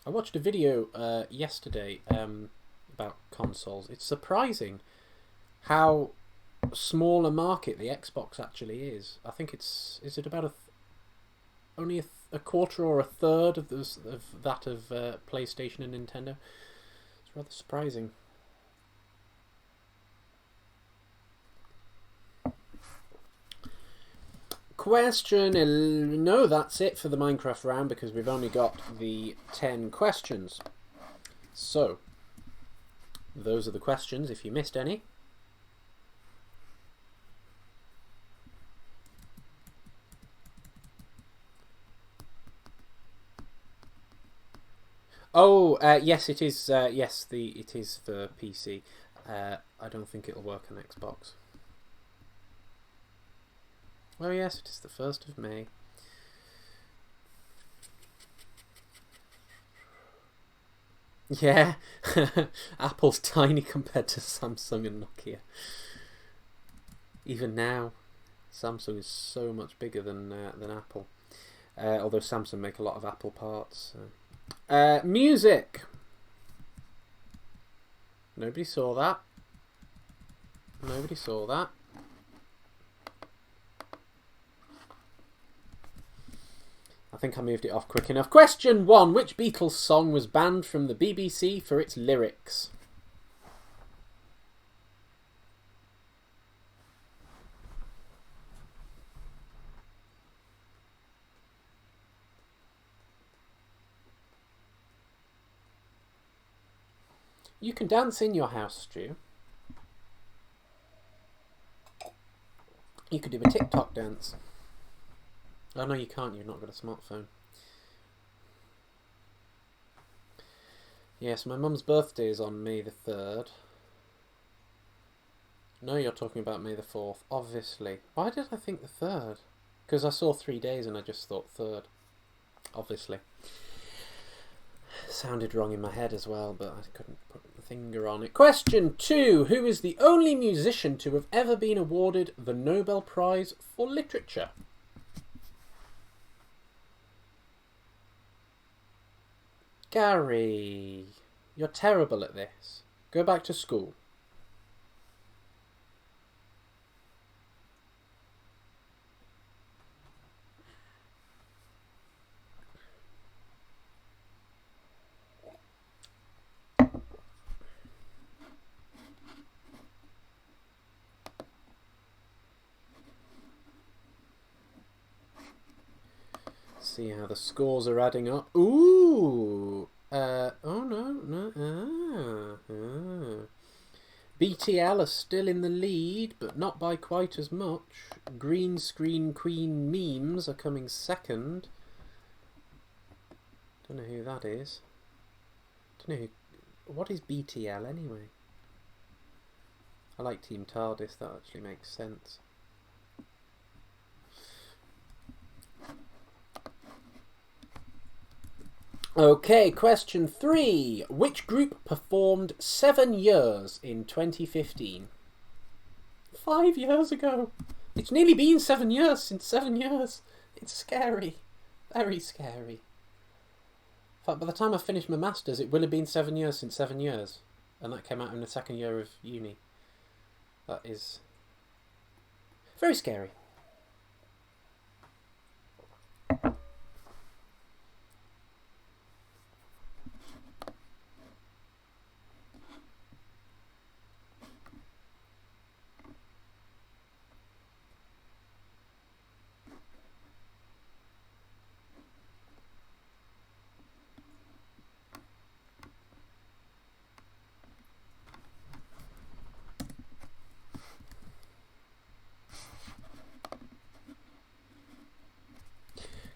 I watched a video yesterday about consoles. It's surprising how small a market the Xbox actually is. I think is it about only a quarter or a third of that of PlayStation and Nintendo. It's rather surprising. Question... No, that's it for the Minecraft round because we've only got the 10 questions. So, those are the questions if you missed any. Oh, yes, it is. Yes, it is for PC. I don't think it'll work on Xbox. Oh yes, it is the 1st of May. Yeah, Apple's tiny compared to Samsung and Nokia. Even now, Samsung is so much bigger than Apple. Although Samsung make a lot of Apple parts. Music. Nobody saw that. Nobody saw that. I think I moved it off quick enough. Question 1. Which Beatles song was banned from the BBC for its lyrics? You can dance in your house, Stu. You could do a TikTok dance. Oh no, you can't. You've not got a smartphone. Yes, my mum's birthday is on May the 3rd. No, you're talking about May the 4th. Obviously. Why did I think the 3rd? Because I saw 3 days and I just thought 3rd. Obviously. Sounded wrong in my head as well, but I couldn't put my finger on it. Question 2. Who is the only musician to have ever been awarded the Nobel Prize for Literature? Gary, you're terrible at this. Go back to school. See how the scores are adding up. Ooh! Oh no. BTL are still in the lead, but not by quite as much. Green Screen Queen Memes are coming second. Don't know who that is. Don't know who... What is BTL anyway? I like Team TARDIS, that actually makes sense. Okay, question 3. Which group performed 7 years in 2015? 5 years ago. It's nearly been 7 years since 7 years. It's scary. Very scary. In fact, by the time I finished my masters, it will have been 7 years since 7 years, and that came out in the second year of uni. That is very scary.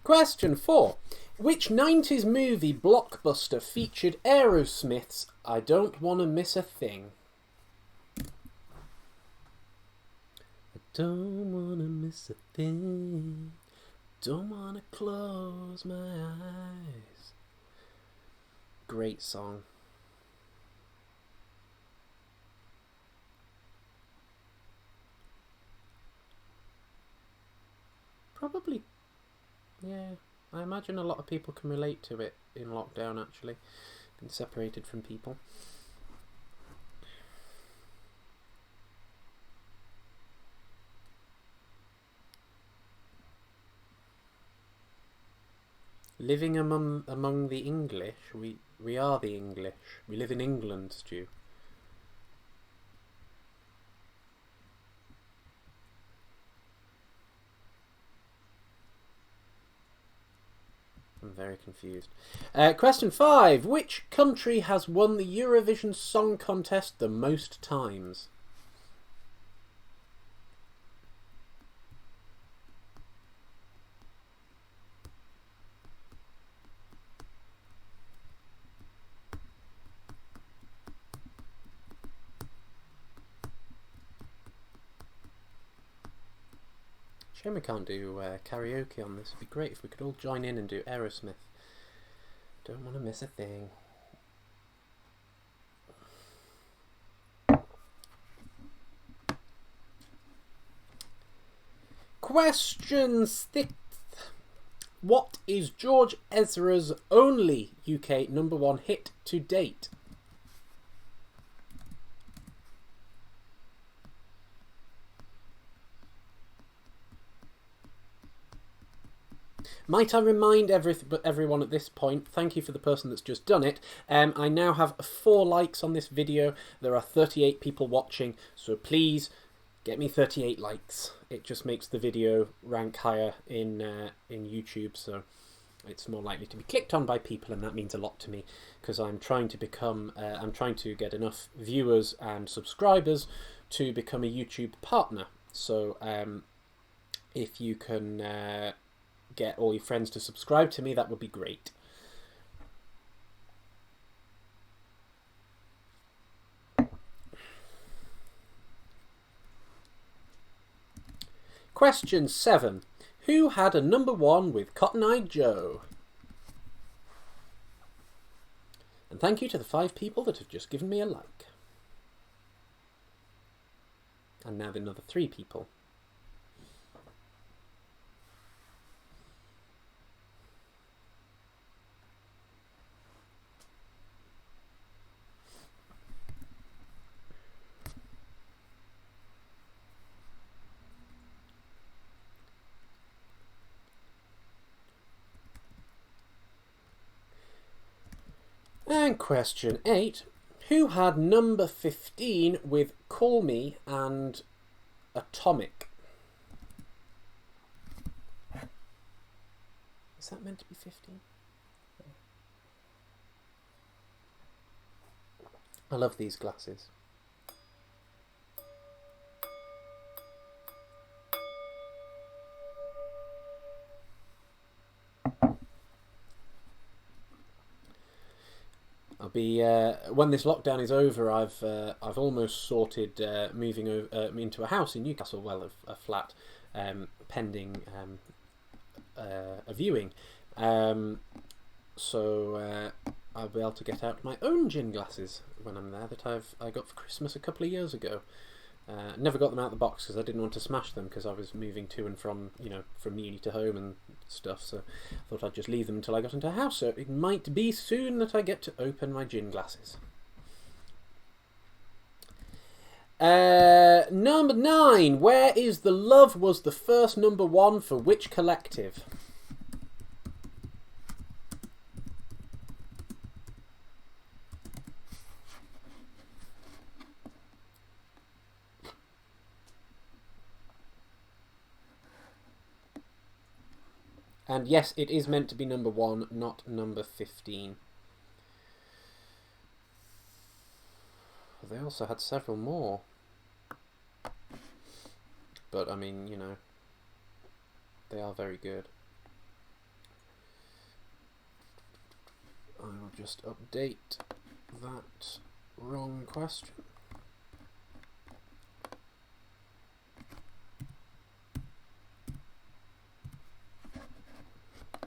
Question 4. Which 90s movie blockbuster featured Aerosmith's I Don't Wanna Miss a Thing? I don't wanna miss a thing. Don't wanna close my eyes. Great song. Probably. Yeah, I imagine a lot of people can relate to it in lockdown, actually. Been separated from people. Living among the English, we are the English. We live in England, Stu. I'm very confused. Question 5. Which country has won the Eurovision Song Contest the most times? Shame we can't do karaoke on this. It'd be great if we could all join in and do Aerosmith. Don't want to miss a thing. Question 6. What is George Ezra's only UK #1 hit to date? Might I remind everyone at this point, thank you for the person that's just done it, I now have 4 likes on this video. There are 38 people watching, so please get me 38 likes. It just makes the video rank higher in YouTube, so it's more likely to be clicked on by people, and that means a lot to me, because I'm trying to become, I'm trying to get enough viewers and subscribers to become a YouTube partner. So if you can get all your friends to subscribe to me, that would be great. Question 7. Who had a #1 with Cotton Eye Joe? And thank you to the 5 people that have just given me a like. And now the another 3 people. And question 8. Who had #15 with Call Me and Atomic? Is that meant to be 15? I love these glasses. I'll be when this lockdown is over. I've almost sorted moving into a house in Newcastle. Well, a flat, pending a viewing. So I'll be able to get out my own gin glasses when I'm there that I got for Christmas a couple of years ago. Never got them out of the box because I didn't want to smash them, because I was moving to and from, from uni to home and stuff, so I thought I'd just leave them until I got into the house, so it might be soon that I get to open my gin glasses. Number 9. Where is the Love was the first number 1 for which collective? And yes, it is meant to be number 1, not number 15. They also had several more. But, I mean, you know, they are very good. I will just update that wrong question.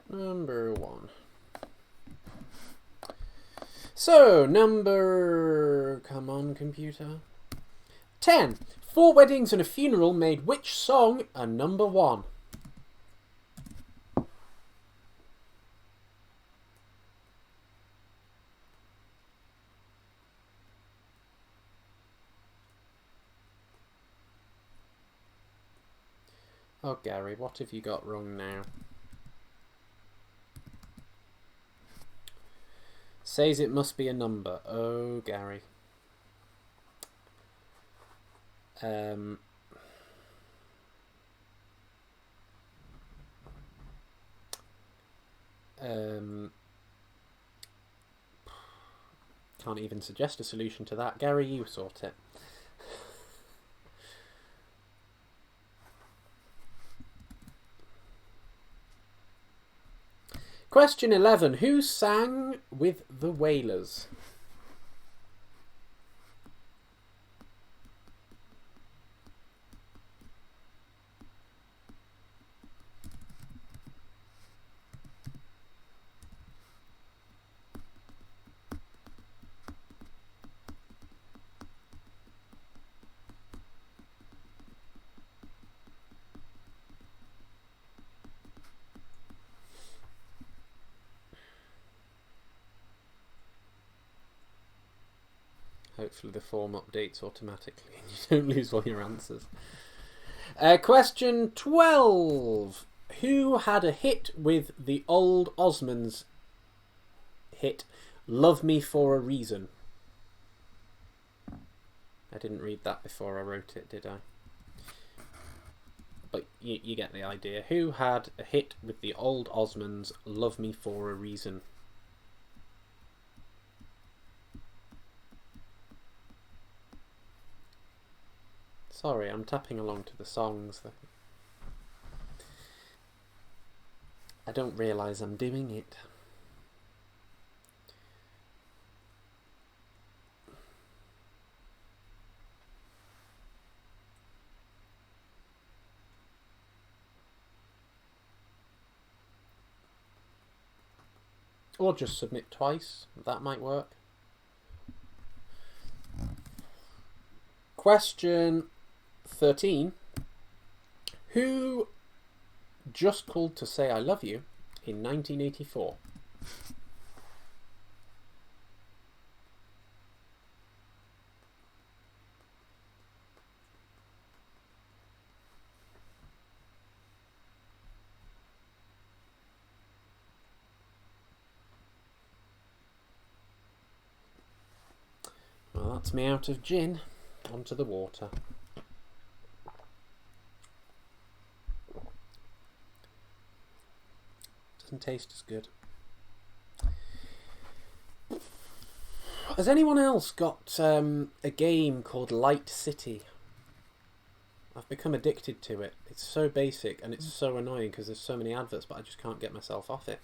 Number 1. So, come on, computer. 10. 4 weddings and a funeral made which song a number 1? Oh, Gary, what have you got wrong now? Says it must be a number. Oh, Gary. Can't even suggest a solution to that. Gary, you sort it. Question 11. Who sang with the Wailers? Hopefully the form updates automatically and you don't lose all your answers. Question 12. Who had a hit with the old Osmonds hit Love Me For A Reason? I didn't read that before I wrote it, did I? But you get the idea. Who had a hit with the old Osmonds Love Me For A Reason? Sorry, I'm tapping along to the songs. I don't realise I'm doing it. Or just submit twice. That might work. Question 13. Who just called to say I love you in 1984? Well, that's me out of gin. Onto the water. Doesn't taste as good. Has anyone else got a game called Light City? I've become addicted to it. It's so basic and it's so annoying because there's so many adverts, but I just can't get myself off it.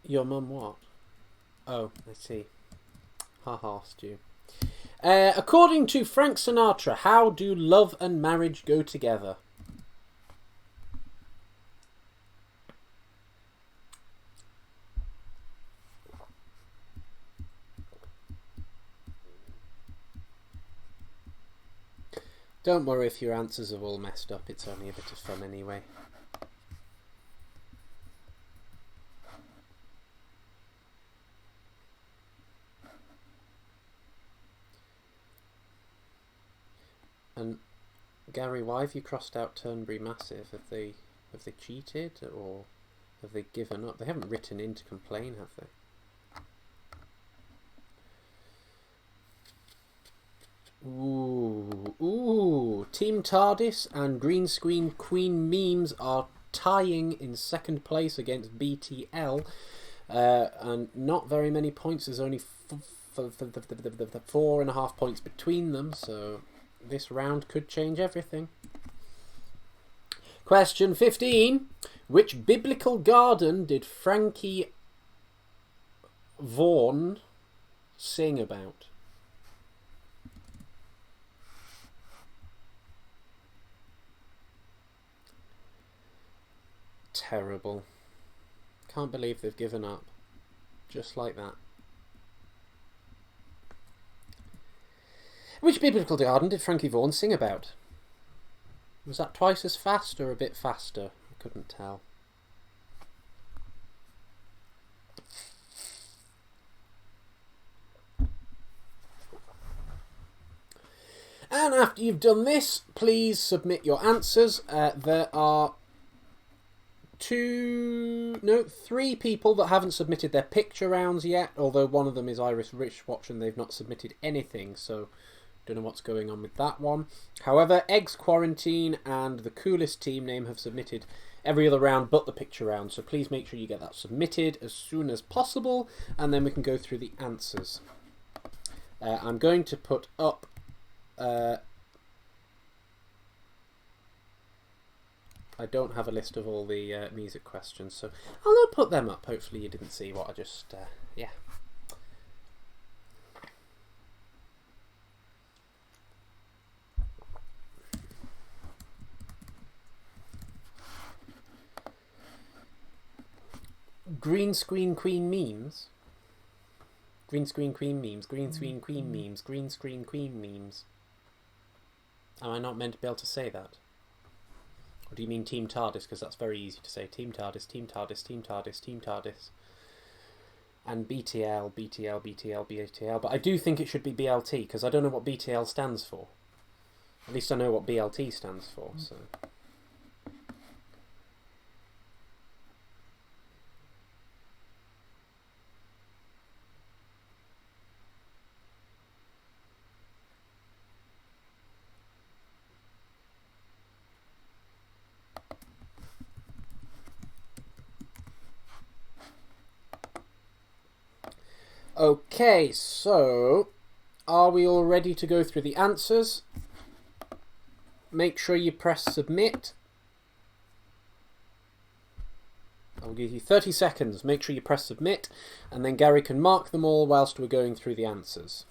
Your mum what? Oh, I see. Ha-ha, Stu. According to Frank Sinatra, how do love and marriage go together? Don't worry if your answers are all messed up, it's only a bit of fun anyway. And Gary, why have you crossed out Turnberry Massive? Have they cheated or have they given up? They haven't written in to complain, have they? Ooh, Team TARDIS and Green Screen Queen Memes are tying in second place against BTL, and not very many points. There's only 4.5 points between them, so this round could change everything. Question 15. Which biblical garden did Frankie Vaughan sing about? Terrible. Can't believe they've given up. Just like that. Which biblical garden did Frankie Vaughan sing about? Was that twice as fast or a bit faster? I couldn't tell. And after you've done this, please submit your answers. There are 3 people that haven't submitted their picture rounds yet, although one of them is Iris Richwatch and they've not submitted anything, so don't know what's going on with that one. However, Eggs Quarantine and the Coolest Team Name have submitted every other round but the picture round, so please make sure you get that submitted as soon as possible, and then we can go through the answers. I'm going to put up I don't have a list of all the music questions, so I'll not put them up. Hopefully you didn't see what I just, yeah. Green Screen Queen Memes. Green Screen Queen Memes. Green Screen Queen Memes. Green Screen Queen Memes. Am I not meant to be able to say that? Or do you mean Team TARDIS? Because that's very easy to say. Team TARDIS, Team TARDIS, Team TARDIS, Team TARDIS. And BTL, BTL, BTL, BTL. But I do think it should be BLT, because I don't know what BTL stands for. At least I know what BLT stands for, so... Okay, so are we all ready to go through the answers? Make sure you press submit. I'll give you 30 seconds. Make sure you press submit, and then Gary can mark them all whilst we're going through the answers.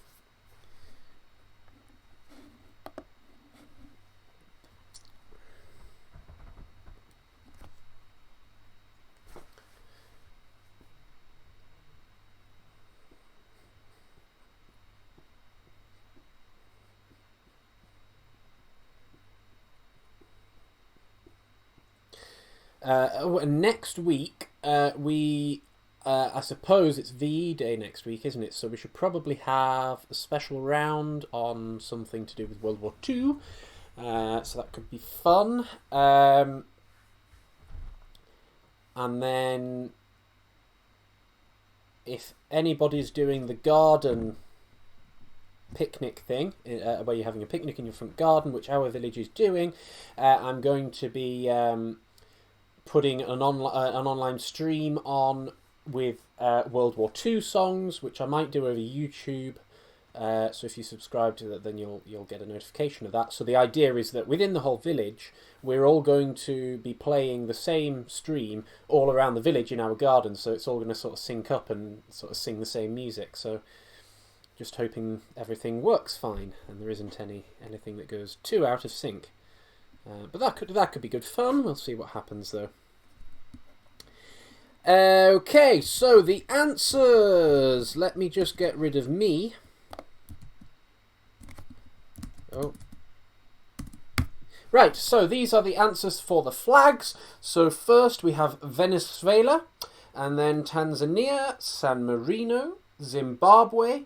Next week, I suppose it's VE Day next week, isn't it? So we should probably have a special round on something to do with World War II. So that could be fun. And then if anybody's doing the garden picnic thing, where you're having a picnic in your front garden, which our village is doing, I'm going to be... putting an online stream on with World War II songs, which I might do over YouTube So if you subscribe to that, then you'll get a notification of that. So the idea is that within the whole village, we're all going to be playing the same stream all around the village in our garden. So it's all going to sort of sync up and sort of sing the same music. So just hoping everything works fine and there isn't anything that goes too out of sync. But that could be good fun. We'll see what happens though. Okay, so the answers. Let me just get rid of me. Oh. Right, so these are the answers for the flags. So first we have Venezuela, and then Tanzania, San Marino, Zimbabwe,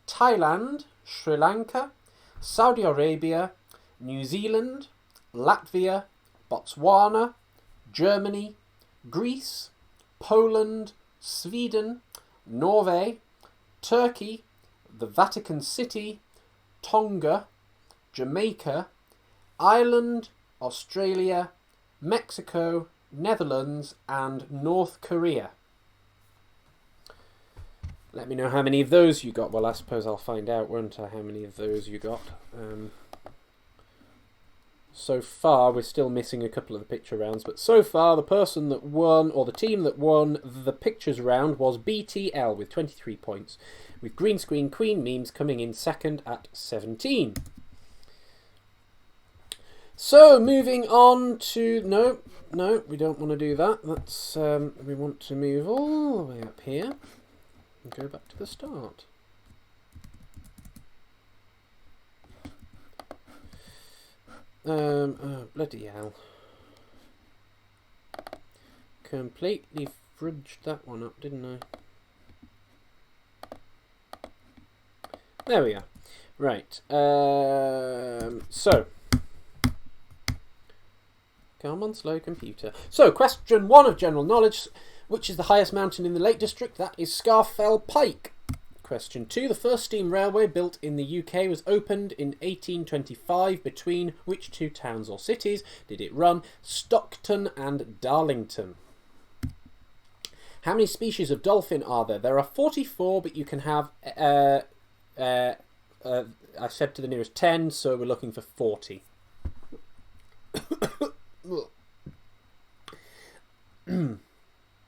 Thailand, Sri Lanka, Saudi Arabia, New Zealand, Latvia, Botswana, Germany, Greece, Poland, Sweden, Norway, Turkey, the Vatican City, Tonga, Jamaica, Ireland, Australia, Mexico, Netherlands, and North Korea. Let me know how many of those you got. Well, I suppose I'll find out, won't I, how many of those you got. So far, we're still missing a couple of the picture rounds, but so far, the person that won, or the team that won the pictures round was BTL with 23 points, with Green Screen Queen Memes coming in second at 17. So, moving on to... No, we don't want to do that. That's we want to move all the way up here and go back to the start. Oh, bloody hell. Completely fridged that one up, didn't I? There we are. Right. So. Come on, slow computer. So, question 1 of general knowledge. Which is the highest mountain in the Lake District? That is Scafell Pike. Question 2. The first steam railway built in the UK was opened in 1825 between which two towns or cities did it run? Stockton and Darlington. How many species of dolphin are there? There are 44, but you can have, I said to the nearest 10, so we're looking for 40.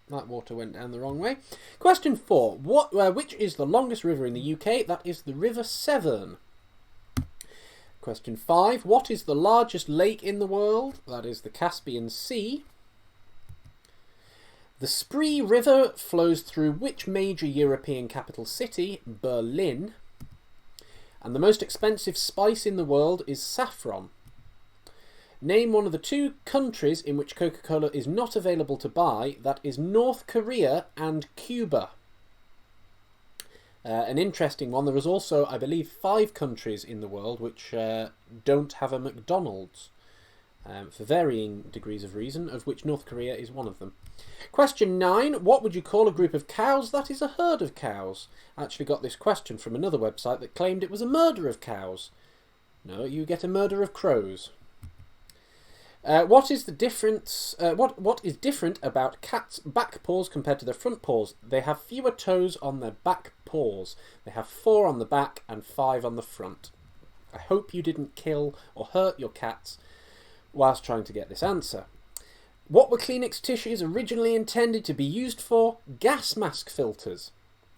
That water went down the wrong way. Question 4. Which is the longest river in the UK? That is the River Severn. Question 5. What is the largest lake in the world? That is the Caspian Sea. The Spree River flows through which major European capital city? Berlin. And the most expensive spice in the world is saffron. Name one of the 2 countries in which Coca Cola is not available to buy. That is North Korea and Cuba. An interesting one. There is also, I believe, 5 countries in the world which don't have a McDonald's for varying degrees of reason, of which North Korea is one of them. Question 9. What would you call a group of cows that is a herd of cows? I actually got this question from another website that claimed it was a murder of cows. No, you get a murder of crows. What is the difference? What is different about cats' back paws compared to their front paws? They have fewer toes on their back paws. They have 4 on the back and 5 on the front. I hope you didn't kill or hurt your cats whilst trying to get this answer. What were Kleenex tissues originally intended to be used for? Gas mask filters.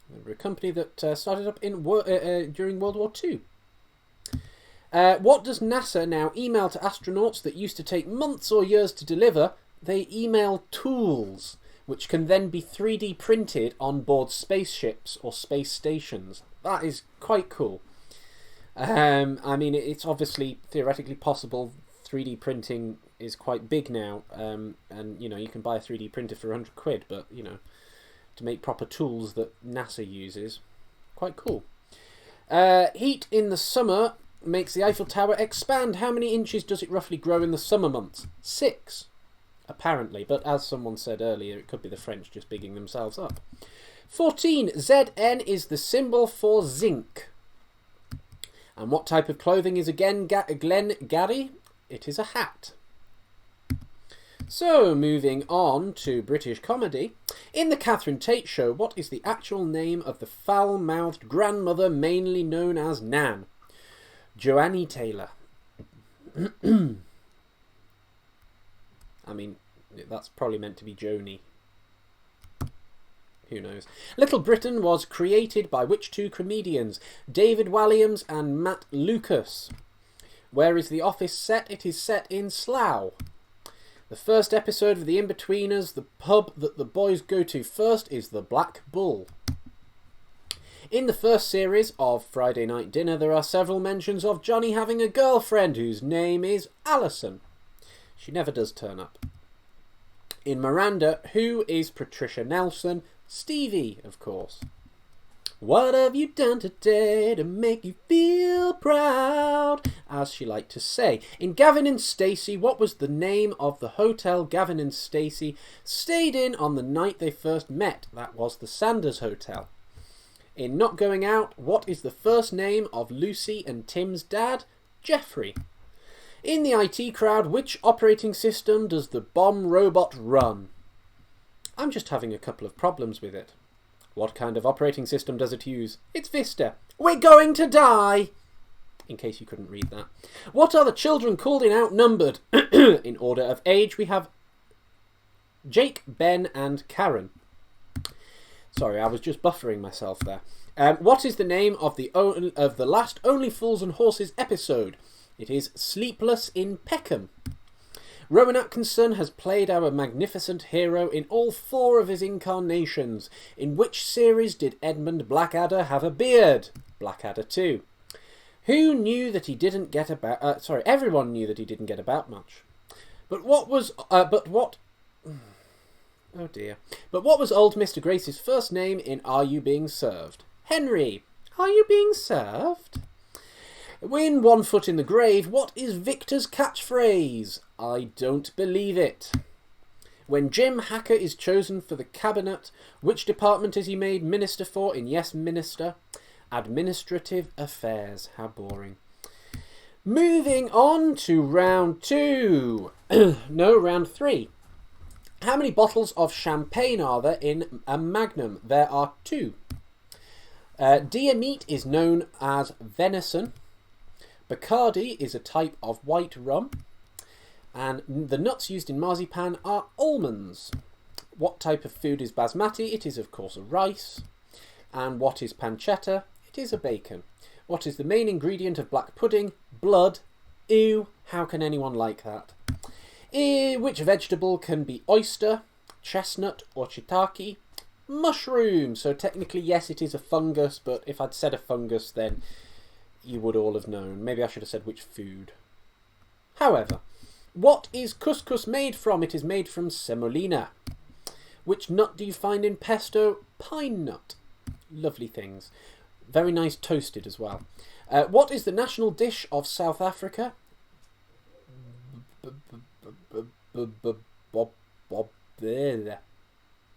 They were a company that started up in during World War II. What does NASA now email to astronauts that used to take months or years to deliver? They email tools, which can then be 3D printed on board spaceships or space stations. That is quite cool. I mean, it's obviously theoretically possible. 3D printing is quite big now, and you know, you can buy a 3D printer for £100, but you know, to make proper tools that NASA uses, quite cool. Heat in the summer makes the Eiffel Tower expand. How many inches does it roughly grow in the summer months? 6, apparently, but as someone said earlier, it could be the French just bigging themselves up. 14. ZN is the symbol for zinc. And what type of clothing is again Glengary? It is a hat. So, moving on to British comedy. In the Catherine Tate Show, what is the actual name of the foul-mouthed grandmother mainly known as Nan? Joannie Taylor. I mean, that's probably meant to be Joni. Who knows? Little Britain was created by which two comedians? David Walliams and Matt Lucas. Where is The Office set? It is set in Slough. The first episode of the Inbetweeners, the pub that the boys go to first, is the Black Bull. In the first series of Friday Night Dinner, there are several mentions of Johnny having a girlfriend whose name is Alison. She never does turn up. In Miranda, who is Patricia Nelson? Stevie, of course. What have you done today to make you feel proud? As she liked to say. In Gavin and Stacey, what was the name of the hotel Gavin and Stacey stayed in on the night they first met? That was the Sanders Hotel. In Not Going Out, what is the first name of Lucy and Tim's dad? Jeffrey. In the IT crowd, which operating system does the bomb robot run? I'm just having a couple of problems with it. What kind of operating system does it use? It's Vista. We're going to die! In case you couldn't read that. What are the children called in Outnumbered? In order of age, we have Jake, Ben and Karen. Sorry, I was just buffering myself there. What is the name of the last Only Fools and Horses episode? It is Sleepless in Peckham. Rowan Atkinson has played our magnificent hero in all 4 of his incarnations. In which series did Edmund Blackadder have a beard? Blackadder 2. Who knew that he didn't get about... everyone knew that he didn't get about much. But what was... Oh dear. But what was old Mr. Grace's first name in Are You Being Served? Henry. Are you being served? In One Foot in the Grave, what is Victor's catchphrase? I don't believe it. When Jim Hacker is chosen for the cabinet, which department is he made minister for in Yes Minister? Administrative Affairs. How boring. Moving on to round 2. No, round 3. How many bottles of champagne are there in a Magnum? There are 2. Deer meat is known as venison. Bacardi is a type of white rum. And the nuts used in marzipan are almonds. What type of food is basmati? It is, of course, a rice. And what is pancetta? It is a bacon. What is the main ingredient of black pudding? Blood. Ew, how can anyone like that? Which vegetable can be oyster, chestnut or shiitake? Mushroom. So technically, yes, it is a fungus, but if I'd said a fungus, then you would all have known. Maybe I should have said which food. However, what is couscous made from? It is made from semolina. Which nut do you find in pesto? Pine nut. Lovely things. Very nice toasted as well. What is the national dish of South Africa?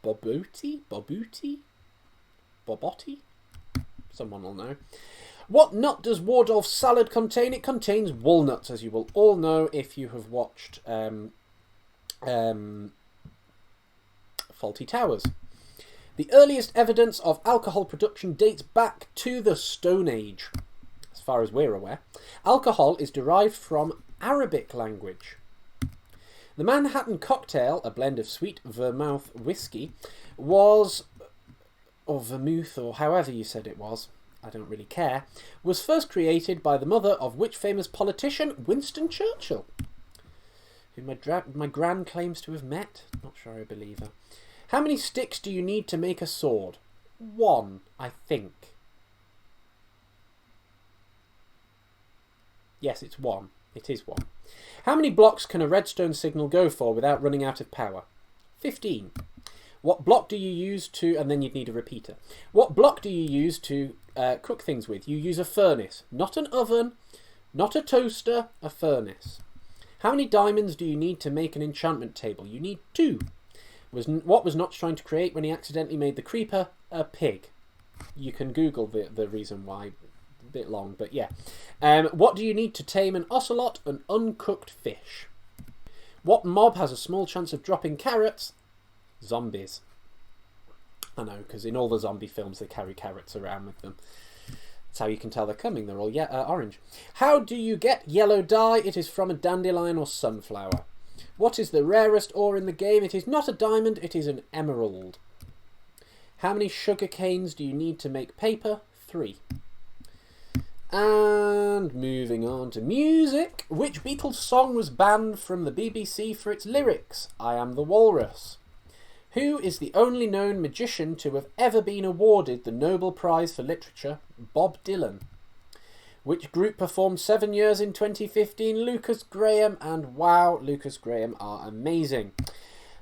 Bobotti? Bobotti? Someone will know. What nut does Waldorf Salad contain? It contains walnuts, as you will all know if you have watched Fawlty Towers. The earliest evidence of alcohol production dates back to the Stone Age, as far as we're aware. Alcohol is derived from Arabic language. The Manhattan cocktail, a blend of sweet vermouth whiskey, was, or vermouth, or however you said it was, I don't really care, was first created by the mother of which famous politician? Winston Churchill, who my gran claims to have met. Not sure I believe her. How many sticks do you need to make a sword? 1, I think. Yes, it's 1. It is 1. How many blocks can a redstone signal go for without running out of power? 15. What block do you use to... And then you'd need a repeater. What block do you use to cook things with? You use a furnace. Not an oven, not a toaster, a furnace. How many diamonds do you need to make an enchantment table? You need 2. What was Notch trying to create when he accidentally made the creeper? A pig. You can Google the reason why. A bit long, but yeah. What do you need to tame an ocelot? An uncooked fish. What mob has a small chance of dropping carrots? Zombies. I know, because in all the zombie films they carry carrots around with them. That's how you can tell they're coming. They're all orange. How do you get yellow dye? It is from a dandelion or sunflower. What is the rarest ore in the game? It is not a diamond, it is an emerald. How many sugar canes do you need to make paper? 3. And moving on to music. Which Beatles song was banned from the BBC for its lyrics? I Am the Walrus. Who is the only known magician to have ever been awarded the Nobel Prize for Literature? Bob Dylan. Which group performed 7 years in 2015? Lucas Graham. And wow, Lucas Graham are amazing.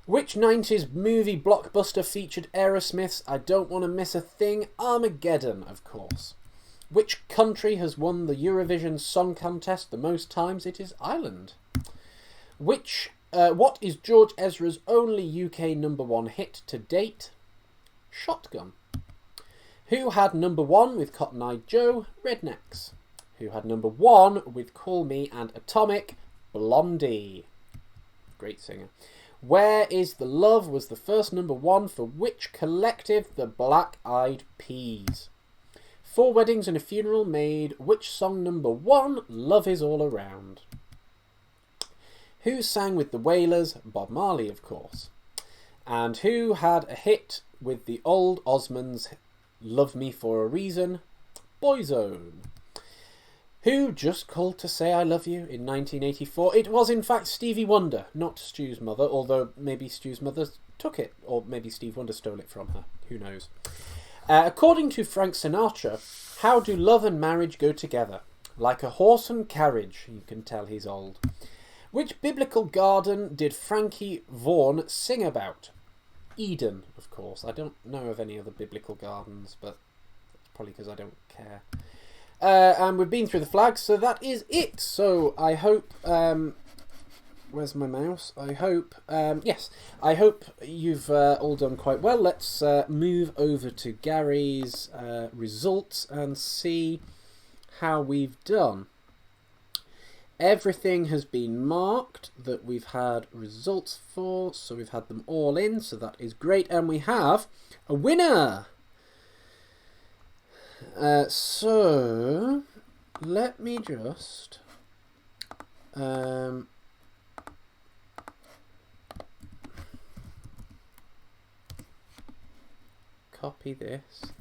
Which 90s movie blockbuster featured Aerosmith's I Don't Want to Miss a Thing? Armageddon, of course. Which country has won the Eurovision Song Contest the most times? It is Ireland. What is George Ezra's only UK #1 hit to date? Shotgun. Who had #1 with Cotton Eye Joe? Rednecks. Who had #1 with Call Me and Atomic? Blondie. Great singer. Where is the Love was the first #1 for which collective? The Black Eyed Peas. 4 weddings and a funeral made which song #1? Love Is All Around. Who sang with the Wailers? Bob Marley, of course. And who had a hit with the old Osmonds? Love Me For a Reason? Boyzone. Who just called to say I love you in 1984? It was in fact Stevie Wonder, not Stu's mother, although maybe Stu's mother took it, or maybe Steve Wonder stole it from her. Who knows? According to Frank Sinatra, how do love and marriage go together? Like a horse and carriage. You can tell he's old. Which biblical garden did Frankie Vaughan sing about? Eden, of course. I don't know of any other biblical gardens, but that's probably because I don't care. And we've been through the flags, so that is it. So I hope... where's my mouse? I hope... yes, I hope you've all done quite well. Let's move over to Gary's results and see how we've done. Everything has been marked that we've had results for, so we've had them all in, so that is great. And we have a winner! So, let me just... copy this.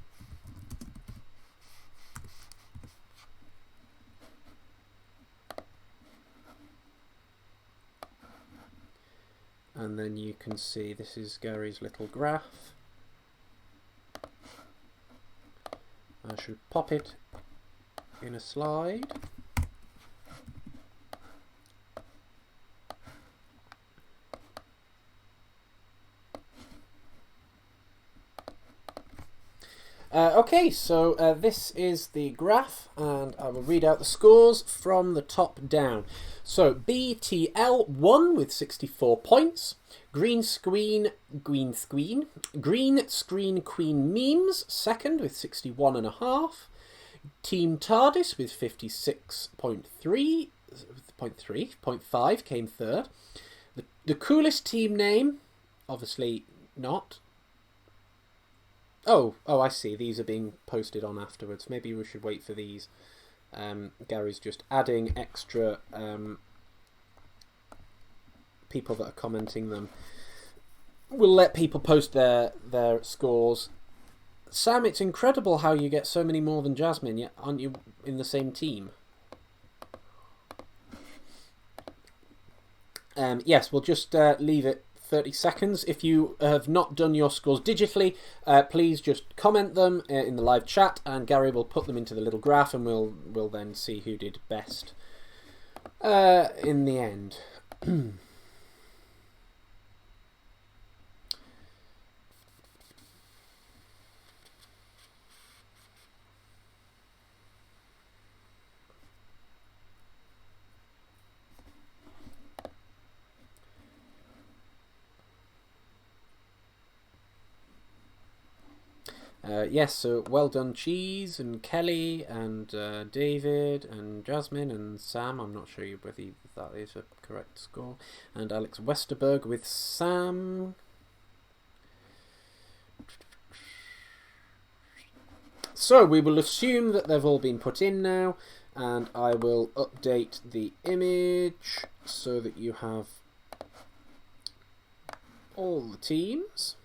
And then you can see this is Gary's little graph. I should pop it in a slide. Okay, so this is the graph, and I will read out the scores from the top down. So BTL won with 64 points. Green Screen Queen Memes second with 61.5. Team TARDIS with 56.5 came third. The coolest team name, obviously not. Oh, I see. These are being posted on afterwards. Maybe we should wait for these. Gary's just adding extra people that are commenting them. We'll let people post their scores. Sam, it's incredible how you get so many more than Jasmine, yet aren't you in the same team? Yes, we'll just leave it 30 seconds. If you have not done your scores digitally, please just comment them in the live chat, and Gary will put them into the little graph, and we'll then see who did best in the end. Yes, so well done, Cheese and Kelly and David and Jasmine and Sam. I'm not sure whether that is a correct score. And Alex Westerberg with Sam. So we will assume that they've all been put in now, and I will update the image so that you have all the teams.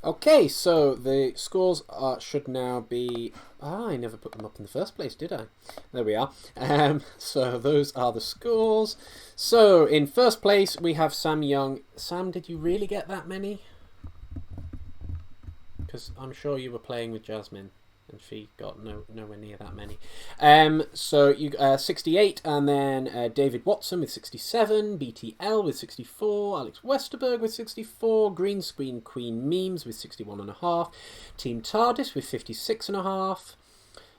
Okay, so the scores should now be... I never put them up in the first place, did I? There we are. So those are the scores. So in first place we have Sam Young. Sam, did you really get that many? Because I'm sure you were playing with Jasmine and she got nowhere near that many. So you 68, and then David Watson with 67, BTL with 64, Alex Westerberg with 64, Green Screen Queen Memes with 61.5, Team TARDIS with 56.5,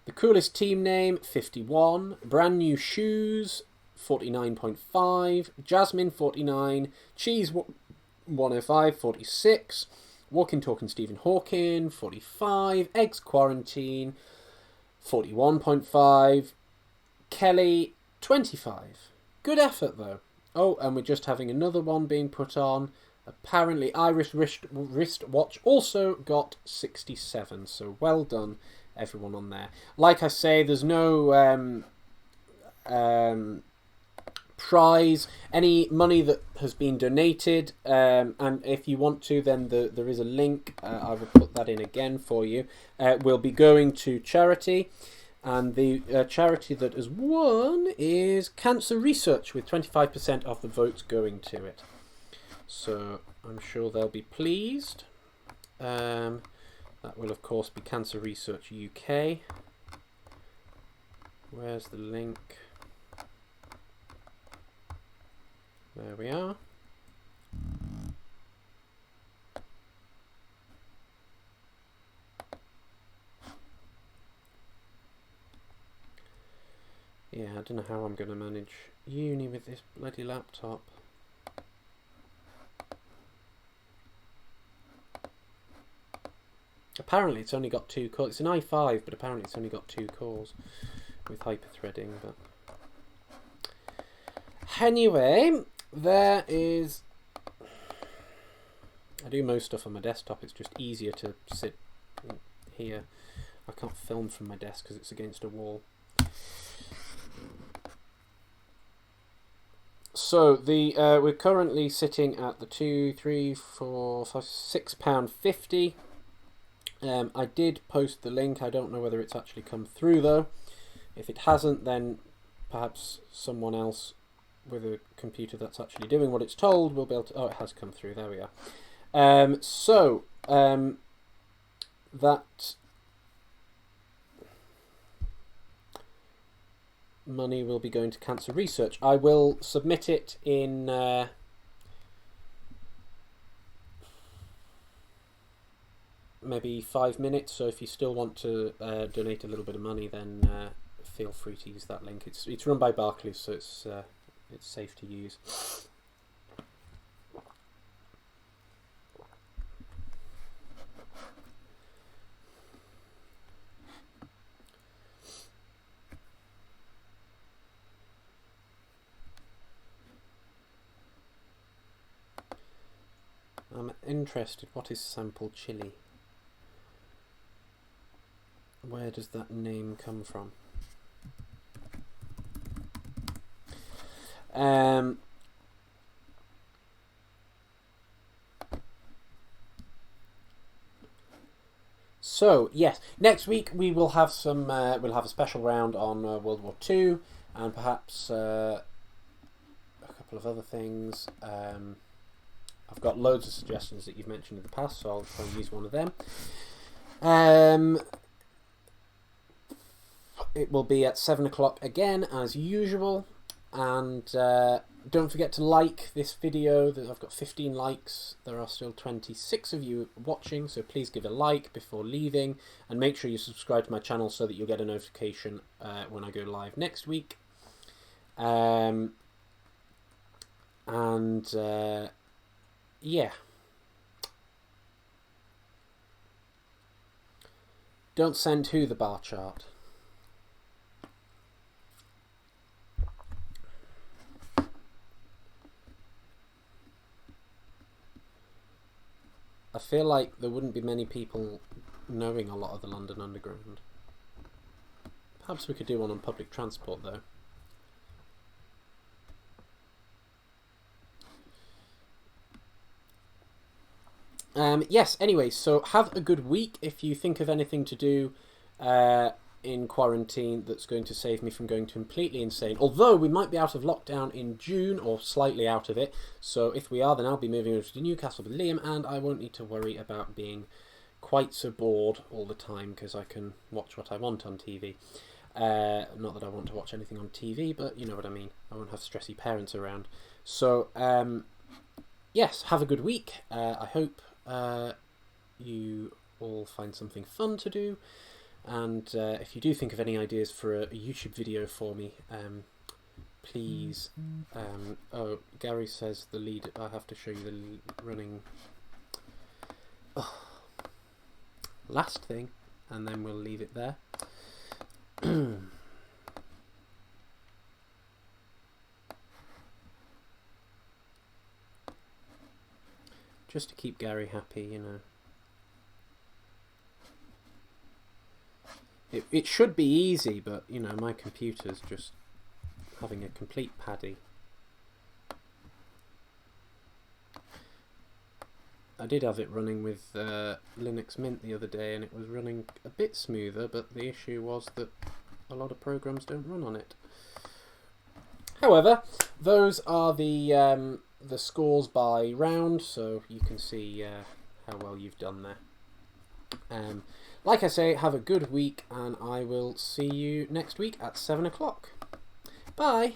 The Coolest Team Name 51, Brand New Shoes 49.5, Jasmine 49, Cheese 105 46. Walking Talking Stephen Hawking, 45. Eggs Quarantine, 41.5. Kelly, 25. Good effort, though. Oh, and we're just having another one being put on. Apparently, Irish Wristwatch also got 67. So well done, everyone on there. Like I say, there's no prize, any money that has been donated, and if you want to, then there is a link, I will put that in again for you, will be going to charity, and the charity that has won is Cancer Research, with 25% of the votes going to it. So I'm sure they'll be pleased. That will of course be Cancer Research UK. Where's the link? There we are. Yeah, I don't know how I'm going to manage uni with this bloody laptop. Apparently it's only got 2 cores. It's an i5, but apparently it's only got 2 cores with hyperthreading. But anyway, there is... I do most stuff on my desktop. It's just easier to sit here. I can't film from my desk because it's against a wall. So the we're currently sitting at the £6.50. I did post the link. I don't know whether it's actually come through though. If it hasn't, then perhaps someone else with a computer that's actually doing what it's told will be able to... Oh, it has come through. There we are. That money will be going to Cancer Research. I will submit it in maybe 5 minutes, so if you still want to donate a little bit of money, then feel free to use that link. It's run by Barclays, so it's safe to use. I'm interested, what is sample chili? Where does that name come from? So yes, next week we will have some. We'll have a special round on World War II, and perhaps a couple of other things. I've got loads of suggestions that you've mentioned in the past, so I'll try and use one of them. It will be at 7 o'clock again, as usual, and Don't forget to like this video. I've got 15 likes. There are still 26 of you watching, so please give a like before leaving, and make sure you subscribe to my channel so that you'll get a notification when I go live next week. Yeah. Don't send who the bar chart? I feel like there wouldn't be many people knowing a lot of the London Underground. Perhaps we could do one on public transport, though. Yes, anyway, so have a good week. If you think of anything to do in quarantine that's going to save me from going completely insane, although we might be out of lockdown in June, or slightly out of it, so if we are, then I'll be moving over to Newcastle with Liam, and I won't need to worry about being quite so bored all the time, because I can watch what I want on TV. Not that I want to watch anything on TV, but you know what I mean. I won't have stressy parents around. So, yes, have a good week. I hope you all find something fun to do, and if you do think of any ideas for a YouTube video for me, please. Oh, Gary says the lead. I have to show you the running. Oh. Last thing, and then we'll leave it there. Just to keep Gary happy, you know. It should be easy, but, you know, my computer's just having a complete paddy. I did have it running with Linux Mint the other day, and it was running a bit smoother, but the issue was that a lot of programs don't run on it. However, those are the scores by round, so you can see how well you've done there. Like I say, have a good week, and I will see you next week at 7 o'clock. Bye!